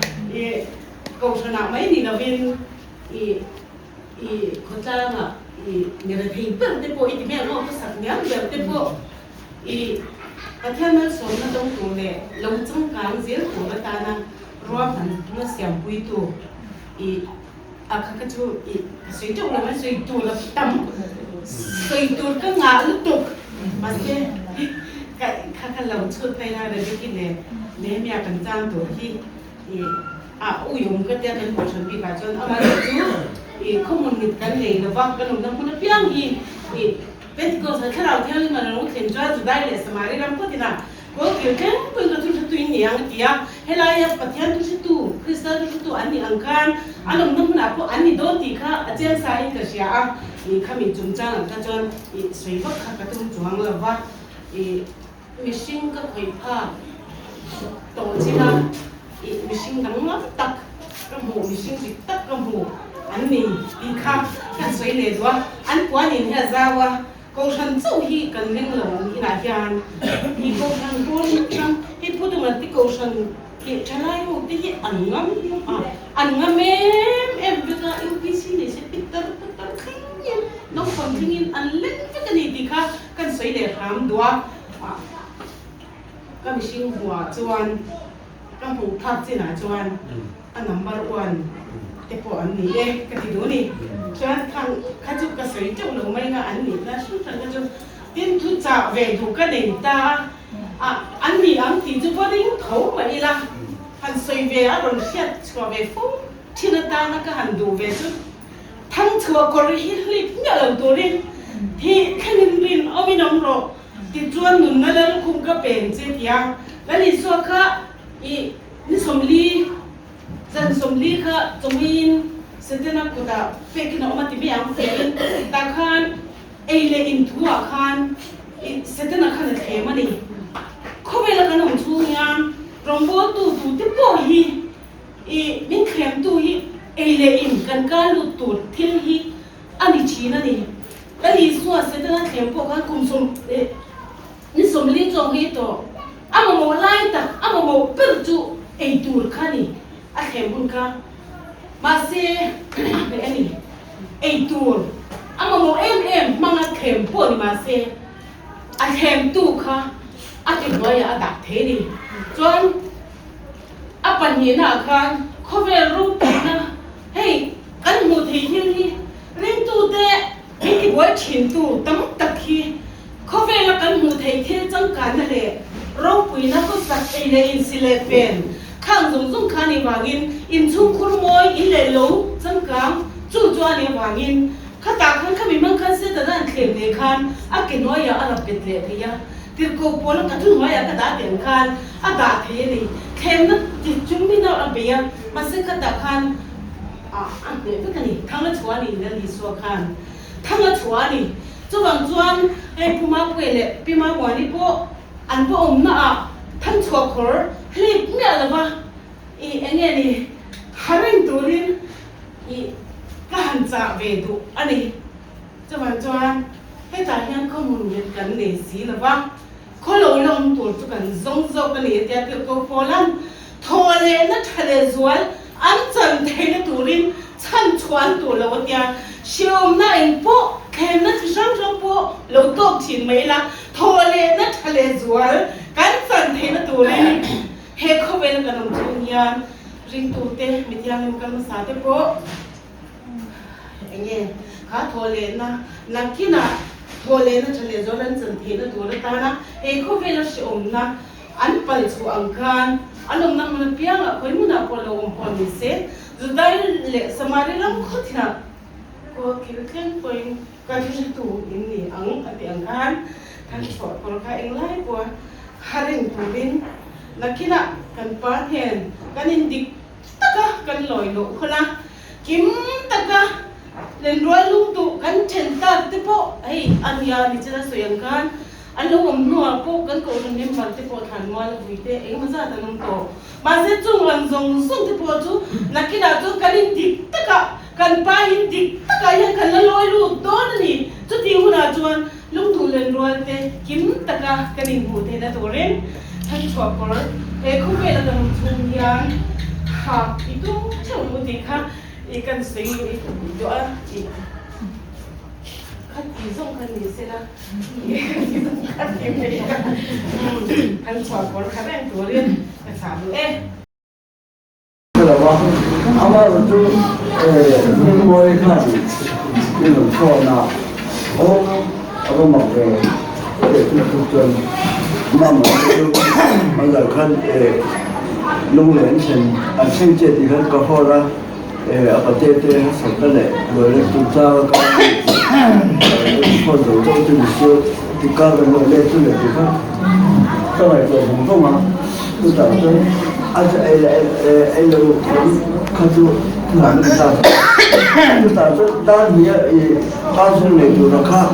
kau sana mai ni navin kota na ni rebeki ber depo itu memang aku saknya ber depo ประเทศนั้นสมนั้นต้องตัวเลยลงจังการเสียตัวตานะรวมกันมาเสียงปุยตัวอีอาคาก็ชูอีสวยจังเลยมันสวยตัวแล้วตั้มสวยตัวก็งาลุกตุกมาเสียข้าเราชุดไปนะเดี๋ยวกินเนี่ยเนี่ยมีอาการจ้างตัวที่อีอุ้ยผมก็จะเป็นผู้ชมปีกาจนเอามาดูอีข้อมูลกันเลยนะว่ากันน้ำมันเพียงอีเป็นก็สักแค่เราเที่ยวมาเราเห็นจ้าจุดได้เลยสมัยเราพูดที่น่ะก็เกี่ยวกับเป็นก็ทุกตัวนี้อย่างที่เฮลัยปฏิญาณทุกตัวคริสต์ทุกตัวอันนี้อังคารอันนั้นน้ำมันอ่ะพวกอันนี้โดนตีค่ะอาจารย์สายก็เสียอีข้ามีจุ่มจ้างก็จนอีสวยก็ข้าก็ต้องจวงเลยว่าอีมิชิงก็เคยพาโตที่ละอีมิชิงดังนับตักกระหูมิชิงติดตักกระหูอันนี้อีข้าก็สวยเลยด้วยอันกว่านี้เนี่ยจะว่าก็ฉันเจ้าฮีกันเรื่องเหล่านี้นะยานอีก็ฉันพูดฉันที่พูดถึงที่ก็ฉันที่ฉันไล่หมดที่อันงั้นอันงั้นเอ็มเวลาอินพิซินี่สิปิดตาขึ้นยันน้องคนที่ยินอันเล่นกันนี่ดีค่ะกันสวยเลยทำด้วยก็มีชิงหัวจวนก็หูทับจีน่ะจวนอันnumber 1แต่พออันนี้เองก็ที่ดูนี่จวนทางข้าจุกก็สวยจังเลยไม่งั้นอันนี้นะชุดนั้นก็จะทิ้งทุกจ่าเวทุกกันเองตาอันนี้อันที่จุดว่าดิ้งเขาไม่ละอันสวยเวอารมณ์เสียชัวเวฟุ้งที่นั่นตานักหันดูเวจุดทั้งชัวกอริฮิลิปเนี่ยเราตัวนี้ที่แค่นินรินเอาไม่น้องรอที่จวนหนุนนั่นแล้วคุ้มก็เป็นเสียอย่างแล้วนี่สัวค่ะอีนี่สมลีจันสมลีค่ะจงอินเสด็จนักกุฎาเฟกินออกมาที่ไม่ยังเฟกินตาขันเอเลอินทัวขันอีเสด็จนักขันเขมันนี่เขาไปแล้วกันหงชูยามรองโบตูที่ปอยอีมินเขมตูฮีเอเลอินกันการลุตูที่ฮีอันนี้ชีนั่นนี่แล้วนี่สัวเสด็จนักเขมพวกกันคุมสมนี่สมลีจงฮีโตอามาโมไล่ตาอามาโมเปิดจูไอตูร์ขันนี่อาเขมบุญค่ะมาเซ่เป็นอันนี้ไอตูร์อามาโมมังอาเขมพวกนี่มาเซ่อาเขมตูค่ะอาติดไว้อาดักเทนี่จนอาปัญญาค่ะเขาเวรูปนะเฮ้ยกันหมดที่นี่เรื่องตูเดะไม่ติดไว้ชินตูตั้งตะคีเขาเวลากันหมดที่จังการนั่นแหละเราปุยนะก็สักเอเลอินสิเลเป็นข้างจงขานี่วางินอินชุ่มคุรมอยอิเลโลจังกังจู่จวนนี่วางินข้าตาขันข้ามีมังคันเสด็จนั่นเข็มเดขันอากินน้อยอารับเป็นเละที่ยาที่กูปวดกระทุ่งน้อยก็ด่าเตียงขันอาด่าเทนี่เข็มนั้นจิตจุ่มไม่น่ารับเบียมาเสกตาขันอันเดียวกันนี่ทั้งละชัวนี่นั่นดีสัวขันทั้งละชัวนี่จู่บางจวนไอ้ผู้มาเวลปีมาวันนี้พวกอันพวกอมน่ะทั้งชัวคอร์คลิปเนี่ยหรือว่าอีอันนี้นี่หาเรื่องตัวนี้อีก็หันจ่าเวดุอันนี้จะมาจวนให้จ่าเห็นข้อมูลเยอะกันเนี่ยสิหรือว่าเขาลงตัวจุกันซงกันเนี่ยแต่ที่เขาพอลันทอเลนัทะเลสวยอันจันเทนตัวนี้ฉันชวนตัวเราเนี่ยเชื่อมน่าเองพวกแค่นั้นที่ช่างพวกเราตกถิ่นไม่ละทอเลนัทะเลสวยกันจันเทนตัวนี้เฮเขาเป็นกันน้องจุนยานริงตัวเต้มิตรยังกันมาสาธิตพวกอย่างเงี้ยข้าทอเลนะนักกินอ่ะทอเลนะทะเลสวยนั้นจันเทนตัวนี้ตานะเฮเขาเป็นเราเชื่อมนะอันปัจจุบันกันอันนั้นมันเพียงอะคนมันอะพอเราพอดีเสร็จจุดได้เลยสมัยเราคุยนะก็คิดว่าไปการที่ตัวอินนี่อังอดีตอังกันท่านสอนคนข้าเองไล่กว่าหาเรื่องตัวดินนักกินกันป้าเห็นกันอินดิตะกะกันลอยโลคนละกิมตะกะเล่นรวยลุงตุกันเชนตาติโปไอ้อันยาดิจะสวยงกันอันลูกผมนัวพวกกันก็ยังมันติโปทานงอแล้ววิเตเองมันจะตั้งโตมาเสร็จจุงวันจงส่งติโปจูนักกินจุกันอินดิตะกะกันป้าอินดิตะกะยังกันลอยลูกโดนนี่จุดที่หัวจวนลุงตุเล่นรวยเตกิมตะกะกันอินหูเตนะตัวเรนท่านชอบก็คู่เวลาเราจุงยานหากอีกเจ้าลูกดีค่ะอีกันสิ่งอีกตัวอีก khát thì dùng khát thì sẽ là khát thì này ăn chọn còn khát ănตัวเรียนภาษาดูlàว่าอามาดูนี่มวยข้านี่หนุ่มชอบนะโอ้เอามาบอกเลยที่ทุกคนมาหมดดูมันเลยขั้นลงเหรียญเช่นอันเช่นเจดีย์ขั้นก็พอละอาประเทศเองสักกันเลยโดยเรื่องตุ้งจ้าก็คนดูต้องจะมีส่วนที่การเป็นเรื่องที่เหลือที่เขาต้องให้ตัวผมเข้ามาดูแต่ตัว aja lo kaju nan ta ta ta dia kasu ne tu rakha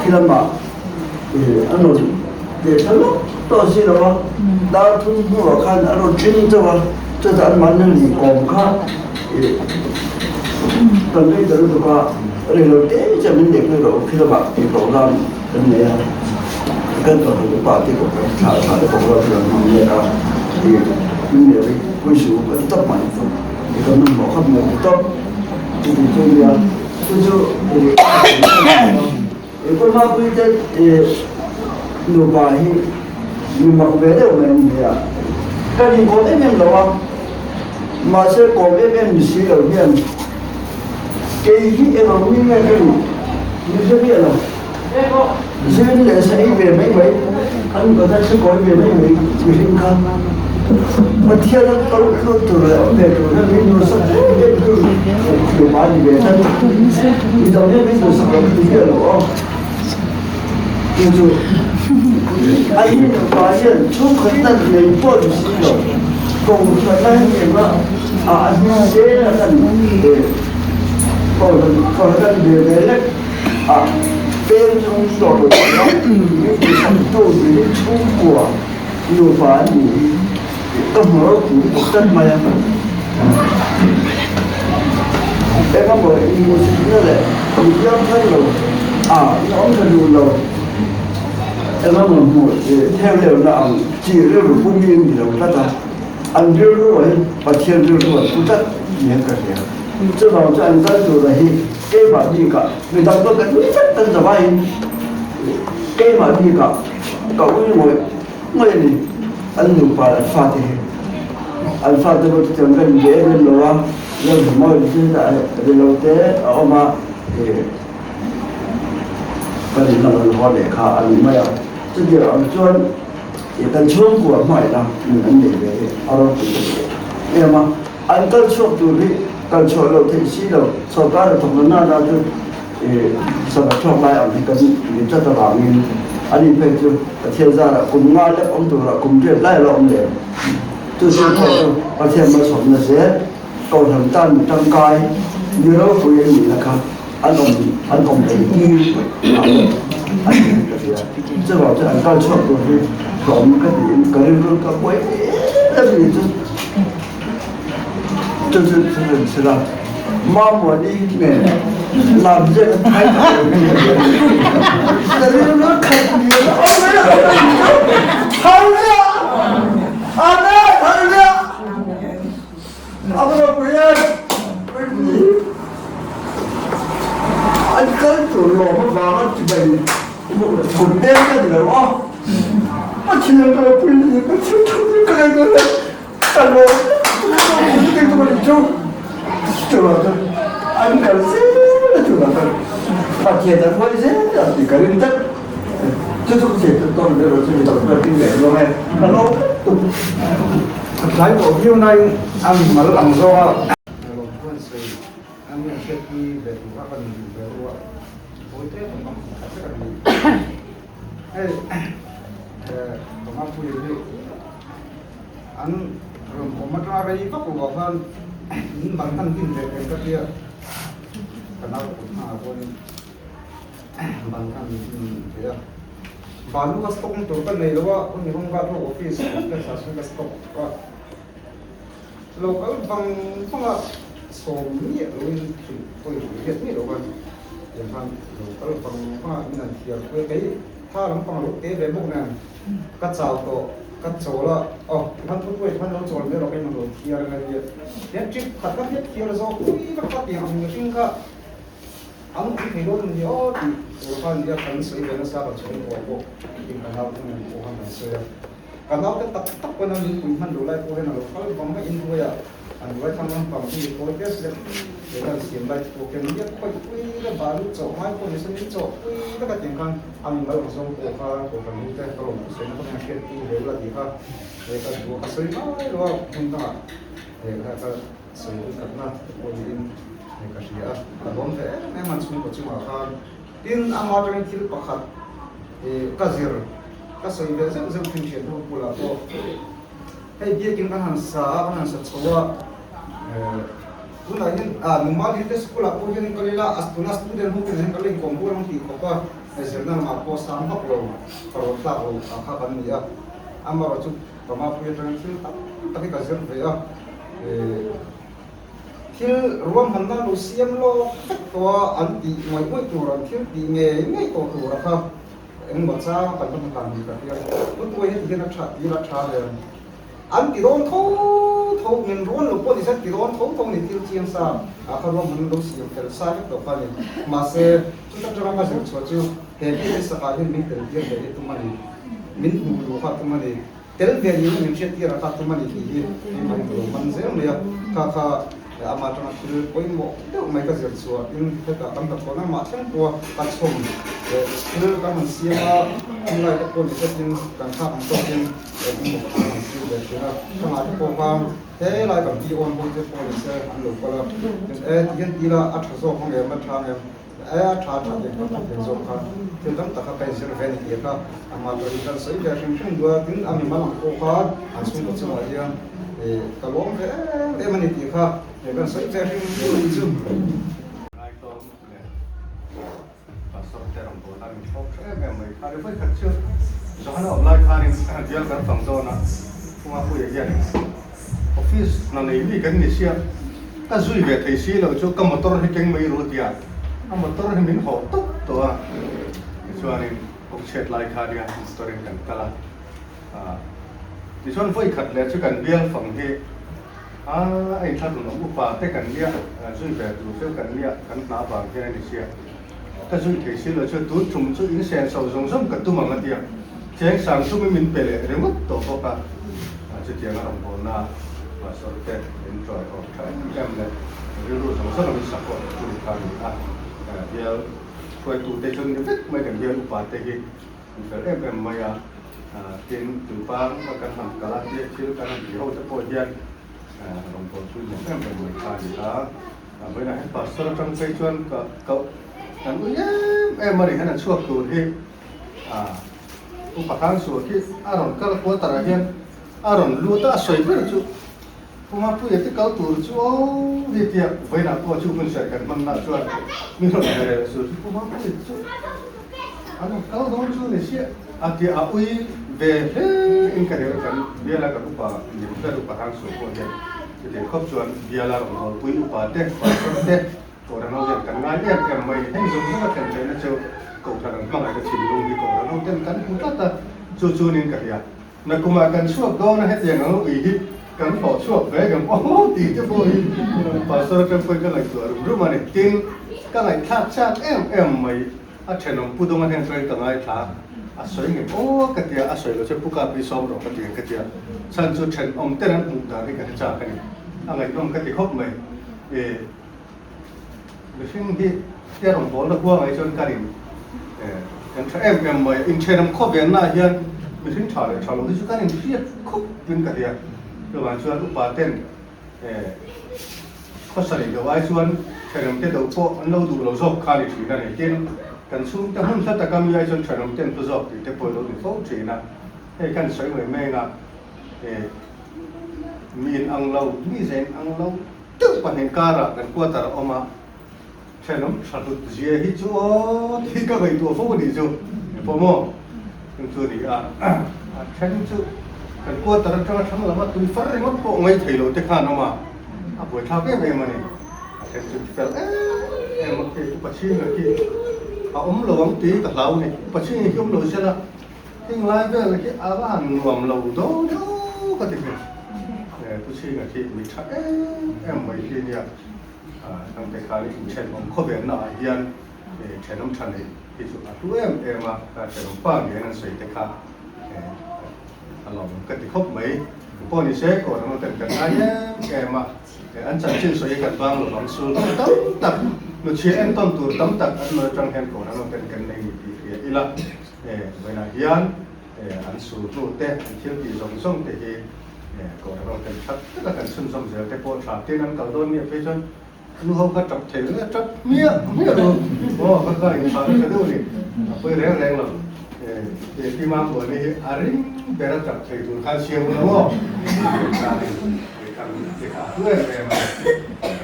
filama ano de thalo to si lo da thu bu khan ano chin to wa to da man ni kom kha ta ne da ru ka re lo te ja min de lo filama ki program ne ya kan to ba ti ko cha cha de program ne ya nhưng nếu quân sự vẫn tập mạnh không thì có nằm bỏ khắp người tập thì tôi thì con ma quy tên nụ bài nhưng mà về đâu mình thì cái gì có đến em đâu mà sẽ có em xí đầu tiên cái gì em không biết cái gì như thế biết là duyên là sẽ về mấy anh có thể sẽ có về mấy người sinh khác mà theo nó có lúc từ rồi ông về rồi nó biết nó sắp đến cái điều mà gì về thân thì đầu tiên biết nó sắp đến cái điều đó nhưng rồi anh ấy nó phát hiện chúng khẩn tân mình bỏ đi xin rồi cùng khẩn tân mình mà anh thế là tân còn tân về đấy bên trong sổ của nó cái sản phẩm cái chung của nhiều phái tâm mở của chân mày em có một một nữa là một nhóm thấy rồi nhóm thấy rồi em có một theo điều nào chỉ riêng một công viên thì là tất cả ăn riêng rồi và thiên riêng rồi cũng tất nhiên cả thế chứ vào cho anh tất rồi là cái mà gì cả người ta có cái rất tân giờ bay cái mà gì cả cậu ngồi này anh nhục vào alpha thì có thể gần dễ lên lúa lên mọi thứ tại lâu thế ở mà cái gì nó họ để khá anh mới chứ giờ anh chuyên thì cần chuông của mọi năm mình anh để về ở đâu thì mà anh cần chuông từ đi cần chuông lâu thì xí đâu sau đó là thằng nó ra chứ sau đó chuông lại anh thì cần để cho tao bảo mình anh đi phải chứ theo ra là cùng ngon đấy ông tụi là cùng chuyện lại là ông để tôi sẽ thôi và theo mà sống là sẽ cầu thằng tan trong coi như đó phụ em mình là không anh ông để đi anh chứ bảo cho anh cao chót rồi thì sống cái gì cái rừng cái quấy là gì chứ sẽ là mong muốn đi nghề làm gì hay là cái nó khát nhiều không đấy anh đấy ông nói bây anh cần chủ lò mà vào nó chỉ bệnh một đêm cái gì đó mà chỉ là cái bệnh cái cái lò cái tôi đi chung chủ lò thôi anh cần gì là chủ lò thôi mà thiệt là thôi gì thì cái linh chất chứ không thể tôi được rồi thì tôi được kinh nghiệm rồi này nó thấy có nhiều này anh mà làm do anh nhận xét đi về thủ pháp phần về ruộng bối thế thì nó rất là nhiều hay có mang vui đi anh rồi có mất ra cái tóc của con những bản thân kinh về cái kia cái nào cũng là con bản thân thế và lúc stockตัวกันเลยว่าคนนี้ผมก็ทั่วออฟฟิศก็สะสมกับสต็อกก็เราก็ฟังว่าส่งเนี่ยเราถึงตัวเรียนนี่เราก็อย่างฟังเราก็ฟังว่ามันเทียบกับไอ้ถ้าเราฟังลูกเอ๋แบบพวกนั้นก็เจ้าตัวก็โจละอ๋อมันทุกวันมันเราโจเนี่ยเราไปมันเราเทียบอะไรเนี่ยเนี่ยจิ๊บขัดกันเนี่ยเทียบเราอุ้ยมันขัดอย่างนี้จริงก็ ang thì đó mình nhớ thì phần giờ phần xây về nó sao và chúng tôi có thì cả nào cũng mình có hàng xây cả nào cái tập cái nào mình cũng hành đồ lại có nào phải bằng cái in thôi à anh lại thằng bằng thì có cái gì để là xem lại có cái gì có cái bà lúc chỗ mai có cái gì chỗ cái tiếng khang anh lại ở trong có cái gì cái kalau xây nó có cái gì để là gì ha để cái đồ cái xây nó rồi chúng ta để cái xây cái nào có gì cái gì à cái đó thế em mình xuống có chung là tin anh nói rằng khi bắt khát cái gì cái xây về rất rất kinh nghiệm luôn của là có hay biết cái hàng xã chúa lúc này nhưng mà đi tới school là có những cái là student không cái cái lên công bố không thì có cái giờ nó mà có sáng học rồi rồi ta rồi các bạn nhỉ anh mà rồi chúng mà bây giờ thì tapi cái gì vậy thì rùm hắn nó xem lo to anh thì mọi chỗ rồi thì nghe có chỗ là không em bảo sao bạn không làm gì cả lúc tôi thì nó chả rồi anh thì đón thâu mình run lúc bữa thì sẽ thì đón thâu này tiêu chiên saเขารวมมันรู้สึกเป็นสายตัวกันมาเสียทุกท่านจะมาเสียชัวร์จู่เห็นที่สกายมินเตอร์เดียร์เดียร์ตัวมันมินดูดูข้าตัวมันเตลเวียนี่มันเชื่อที่ราคาตัวมันที่มันตัวมันเสียเนี่ยข้าอามาตรงนั้นคือคนหมดเดี๋ยวไม่ก็เสียชัวร์ยิ่งถ้าตั้งแต่คนนั้นมาทั้งตัวปัจจุบันคือการมันเสียอะไรก็คนที่ยิ่งการข้ามันต้องยิ่งยิ่งมันเสียเลยนะขนาดที่ผมว่าเฮ้ยอะไรแบบที่โอนคนจะคนเสียอันหลุดก็แล้วยันทีละอัตราส่วนของเงินมันทางเงินอัตราทางเงินก็เป็นส่วนครับถึงตั้งแต่เขาเป็นเซอร์เวนที่ก็อามาตัวนี้ก็ใช้ได้ช่วงด้วยถึงอามีมาหลังโคขาอันสุ่มตัวสมัยยังตลอดมันนี่ที่ครับก็ใช้ได้ช่วงด้วยจุ่มcho nó online khai thì giờ cái phòng zone á, không ai vui gì office nó này vì cái này xia, ta duy về thấy xia là chỗ cầm motor hay cái mấy rồi thì à, motor hay mình họ tốtตัวส่วนนี้ผมเช็ดไลน์คาเดียสตอรี่กันตลาดที่ส่วนไฟขัดแล้วช่วยกันเบี้ยฝั่งที่ไอ้ท่านหนุ่มอุปาแต่กันเบี้ยช่วยแบบดูเชื่อกันเบี้ยกันหนาบางแค่นี้เสียถ้าช่วยเทสิแล้วช่วยตุ้ชุ่มช่วยอินเสียงสาวสงส้มกับตุ้มังละเดียเชียงสังช่วยมินเปเลยเรื่องวัดโตก็ค่ะจะเจียงอารมณ์โบนาว่าสรุปเป็นเอ็นจอยของใครแอมเลยเรื่องรู้สงส้มมีสักคนจุดทางเดียวคอยตูเตชนเด็กไม่กันเดียวอุปาเตกิแต่เอ็มมายากินถึงปังมากันทำกะลาเดียชื่อกันที่เขาจะปล่อยยันลงตัวช่วยเอ็มเป็นมือขาดีละไม่ได้ให้ปัสสาวะจังไปชวนเขาแต่เมื่อเอ็มมาได้ขนาดช่วงตัวที่อุปถัมภ์ส่วนที่อารมณ์ก็ละคนตระเห็นอารมณ์รู้แต่สวยไปจู่ผมมาพูดที่เขาตัวจู่วิธีไว้หน้าตัวจู่มันใส่กันมันน่าชวนมีรถอะไรสุดผมมาพูดจู่อันนั้นเขาโดนจู่เนี่ยเสียอาทิตย์อาอุยเวเฮอินกันเดียวกันเบียร์ละกับอุปะยิ่งเป็นอุปถัมภ์ส่วนคนเดียวที่ครอบชวนเบียร์ละของเราอุยอุปะเด็กปัสสาวะเด็กตัวเราเรียนกันง่ายเอ็มไม่ให้สมมติว่าเป็นใจนะเจ้ากูทำกันอะไรก็ชิมลงดีกว่าเราเต้นกันคุณตัดจู่ๆนี่กันอย่างนักกุมารกันช่วงโดนให้เตียงเราอีกกันพอช่วงแรกกันโอ้ตีจะพูดภาษาเป็นคนกันอะไรตัวรู้มันเนี่ยกินกันอะไรทักชาติเอ็มไม่อาเชนองพูดตรงนั้นเป็นกันอะไรท่าอาศัยเงี้ยโอ้กันเดียอาศัยเราจะพูดกับพี่สาวเรากันเดียกันเดียฉันจะเชนองเต้นมุกดาที่กันจากกันอะไรต้องกันที่ครบไหมไม่ใช่ที่เราบอกเราว่าไอ้ชนกันอย่างเช่นเอ็มไม่อินเชนองครบอย่างน่าเย็นไม่ใช่ชาเลยชาลงที่สุดกันที่ครบเป็นกันเดียระหว่างชวนอุปาเต้นข้อสรุปว่าชวนเชนองเต้นเราพอเราดูเราชอบคาริชีนั่นเองเต้นกันสู้แต่หุ่นสัตว์กรรมยังชวนเชนองเต้นตัวชอบที่เตปอยเราดูเขาจีน่ะให้กันสวยเหมือนแม่งะมีอังเรามีเซนอังเราจุดปัญหาการะกันกว่าแต่เราออกมาเช่นนั้นสัตว์เจี๊ยฮิจูที่ก็ไปตัวพวกนี้จูพอมอเป็นตัวนี้เช่นจูกันกว่าแต่เราจะทำอะไรมาตุยฟ้าเรื่องมันพวกไม่ถือเราจะข้ามมาปวดท้าเป็นมันนี่เช่นจูเฟลมันคืออุปชิงที่เราวังตีกับเราเนี่ยอุปชิงที่เราเชื่อละทิ้งไล่ไปเลยที่อาบ้านรวมเราโดก็ติดผู้ชิงที่มีชักไม่ที่เนี่ยตั้งแต่การที่เช่นผมข้อเบียนหน่อยยัน แค่น้ำชันที่สุดทุกมาแค่น้ำป้าเนี่ยนั่นสวยแต่ค่ะอารมณ์ก็ติดคบไหมพวกนี้เช็คก่อนมันเป็นกันอะไรแกมาอันจันทร์ชิ้นสวยกันบ้างหรือลองสู้ตั้มตักมันเชื่อต้นตัวตั้มตักอันมันจังเห็นก่อนมันเป็นกันในอีละเวลาเฮียนอันสู้รู้แต่เชื่อที่ส่งแต่ก่อนเราเป็นชัดก็กันซึมซึมเสียแต่พอถามที่นั้นเขาโดนเนี่ยไปจนลูกเขาก็จับเถียงแล้วจับเมียดูโอ้เขาก็ยังฟังกันดูนี่ไปแรงหรอกที่มาบอกนี่อะไรเบลจับเถียงดูข้าเชียวนะว่าเพื่อนแม่มา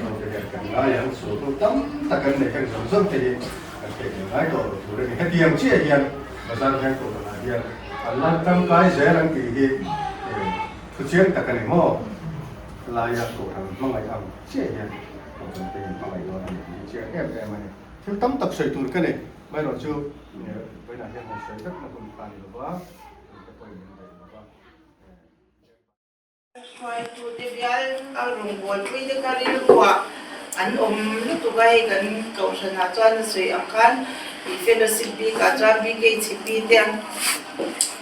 เราจะเห็นกันได้ยังสู้ตั้มตะกันในกันซึมที่ไอ้ก็ดูเรื่องแค่เดียวเชี่ยยันภาษาแค่ตัวละเดียวอันนั้นตั้งใจเสียรังกี่ผู้เชี่ยวตะกันในหม้อลายตัวทำมั่งไงเอาเชี่ยยันเป็นมั่งไงตัวนั้นเชี่ยแอบมาเนี่ยเชี่ยวตั้มตักใส่ตัวกันเนี่ยไม่หรอกเชี่ยวเนี่ยไปไหนยังใส่ตักมาคนฟังหรือว่าจะไปยังไงหรือว่า Try to develop a room wall with the career an to guy can go to Nathan, so you can be fellowship big at BKTP then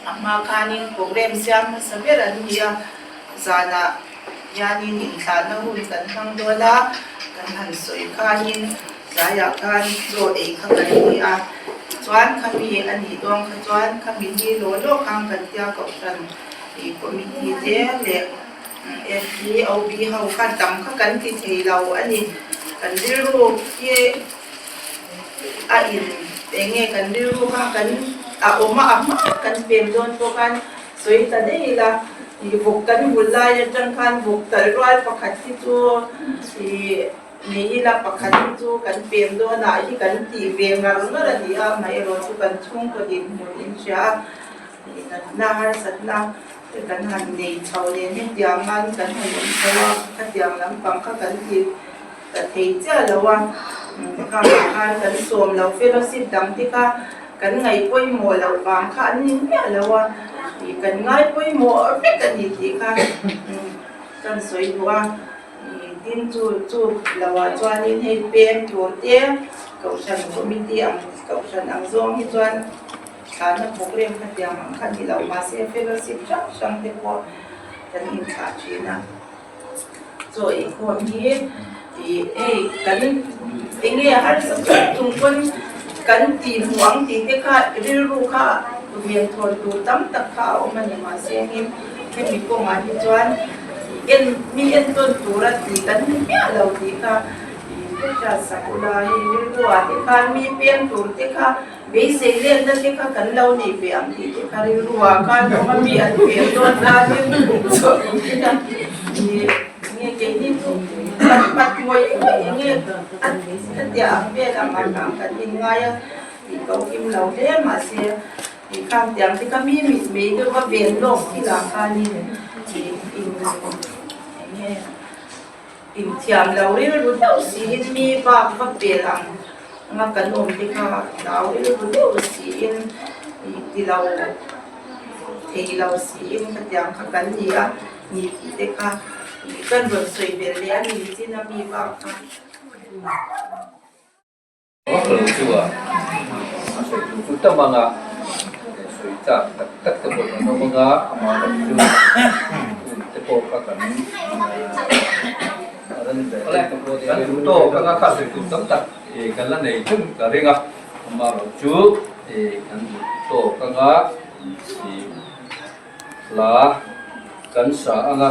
a marking program Sam Savera here Zana Yanin in Sana who can come to la can have so you can in Zaya can so a Kakaria Tuan Kami and he don't Tuan Kami Lolo can get option the committee there. FDOB เขาคัดจำเขากันที่ที่เราอันนี้กันดิรูที่อินเป็นไงกันดิรูค่ะกันออกมากันเปลี่ยนโดนตัวกันสวยแต่ได้ละที่บุกกันบุญลายจังกันบุกแต่ร้อยประคัดที่ตัวที่นี่ละประคัดที่ตัวกันเปลี่ยนโดนอะไรที่กันตีเวียงกันแล้วอะไรที่ไม่รู้ที่กันช่วงก็ดินหัวดินเสียนี่นั่นน่าสัตว์น่ากันหันในชาวเรียนที่ยามมันกันหันเพราะว่าขัดยามน้ำปังขัดกันที่แต่เทเจ้าแล้วว่าข้ามาขันกันสวมเราเฟลสิบดังที่ข้ากันไงป่วยหมอเราบางขันนี่เนี่ยแล้วว่ากันง่ายป่วยหมอไม่กันดีที่ข้ากันสวยว่าดินจูแล้วว่าจวนนี้ให้เป็นตัวเตี้ยเก่าฉันก็มีเตี้ยเก่าฉันอังซองที่จวนการนักบุกเรียนขัดยามขันที่เรามาเสียเฟลสิบช่างที่พอจะมีขาดชีนะส่วนอีกคนที่กันเองเนี่ยฮัลสักทุกคนกันตีหวงตีเด็กข้าเรื่องรู้ข้าเวียนทนดูตั้มตะข้าวมันยังมาเสียงิมที่มีกองมาที่จวนมีต้นตัวละตีกันเนี่ยเราตีข้าที่จะสักลายเรื่องว่าที่ข้ามีเปลี่ยนตัวที่ข้าเบสเรียนนั่นที่ข้ากันเรานี่เปลี่ยนที่ข้าเรื่องว่าข้าต้องมีอันเปลี่ยนตัวละที่ส่วนที่นั่นนี่เก่งที่สุดปัดมวยอย่างเงี้ยอันเดียวเบี้ยละมันกันยังไงที่เขากินเราเลี้ยมาเสียที่ข้ามเตียงที่เขามีด้วยว่าเบียนโลกที่ราคานี่ที่อินอย่างเงี้ยอินเทียมเราเรียกรู้เท่าสีมีบางก็เปลี่ยนละงั้นกันนมที่เขาเราเรียกรู้เท่าสีที่เราที่เราสีกันอย่างกันนี่อ่ะนี่ที่เขากันแบบสวยเป็นเลี้ยงนี่ที่น่ามีบ้างค่ะว่าเราชัวจุดตั้งมังอ่ะสวยจัดตัดกระบอกน้องมังอ่ะมาแบบชัวแต่พอกันอะไรกันโตกันก็ขาดจุดตั้งตัดกันละในจุดกันเรื่องอ่ะมาแบบชัวกันโตกันก็สีลากันสาอ่ะ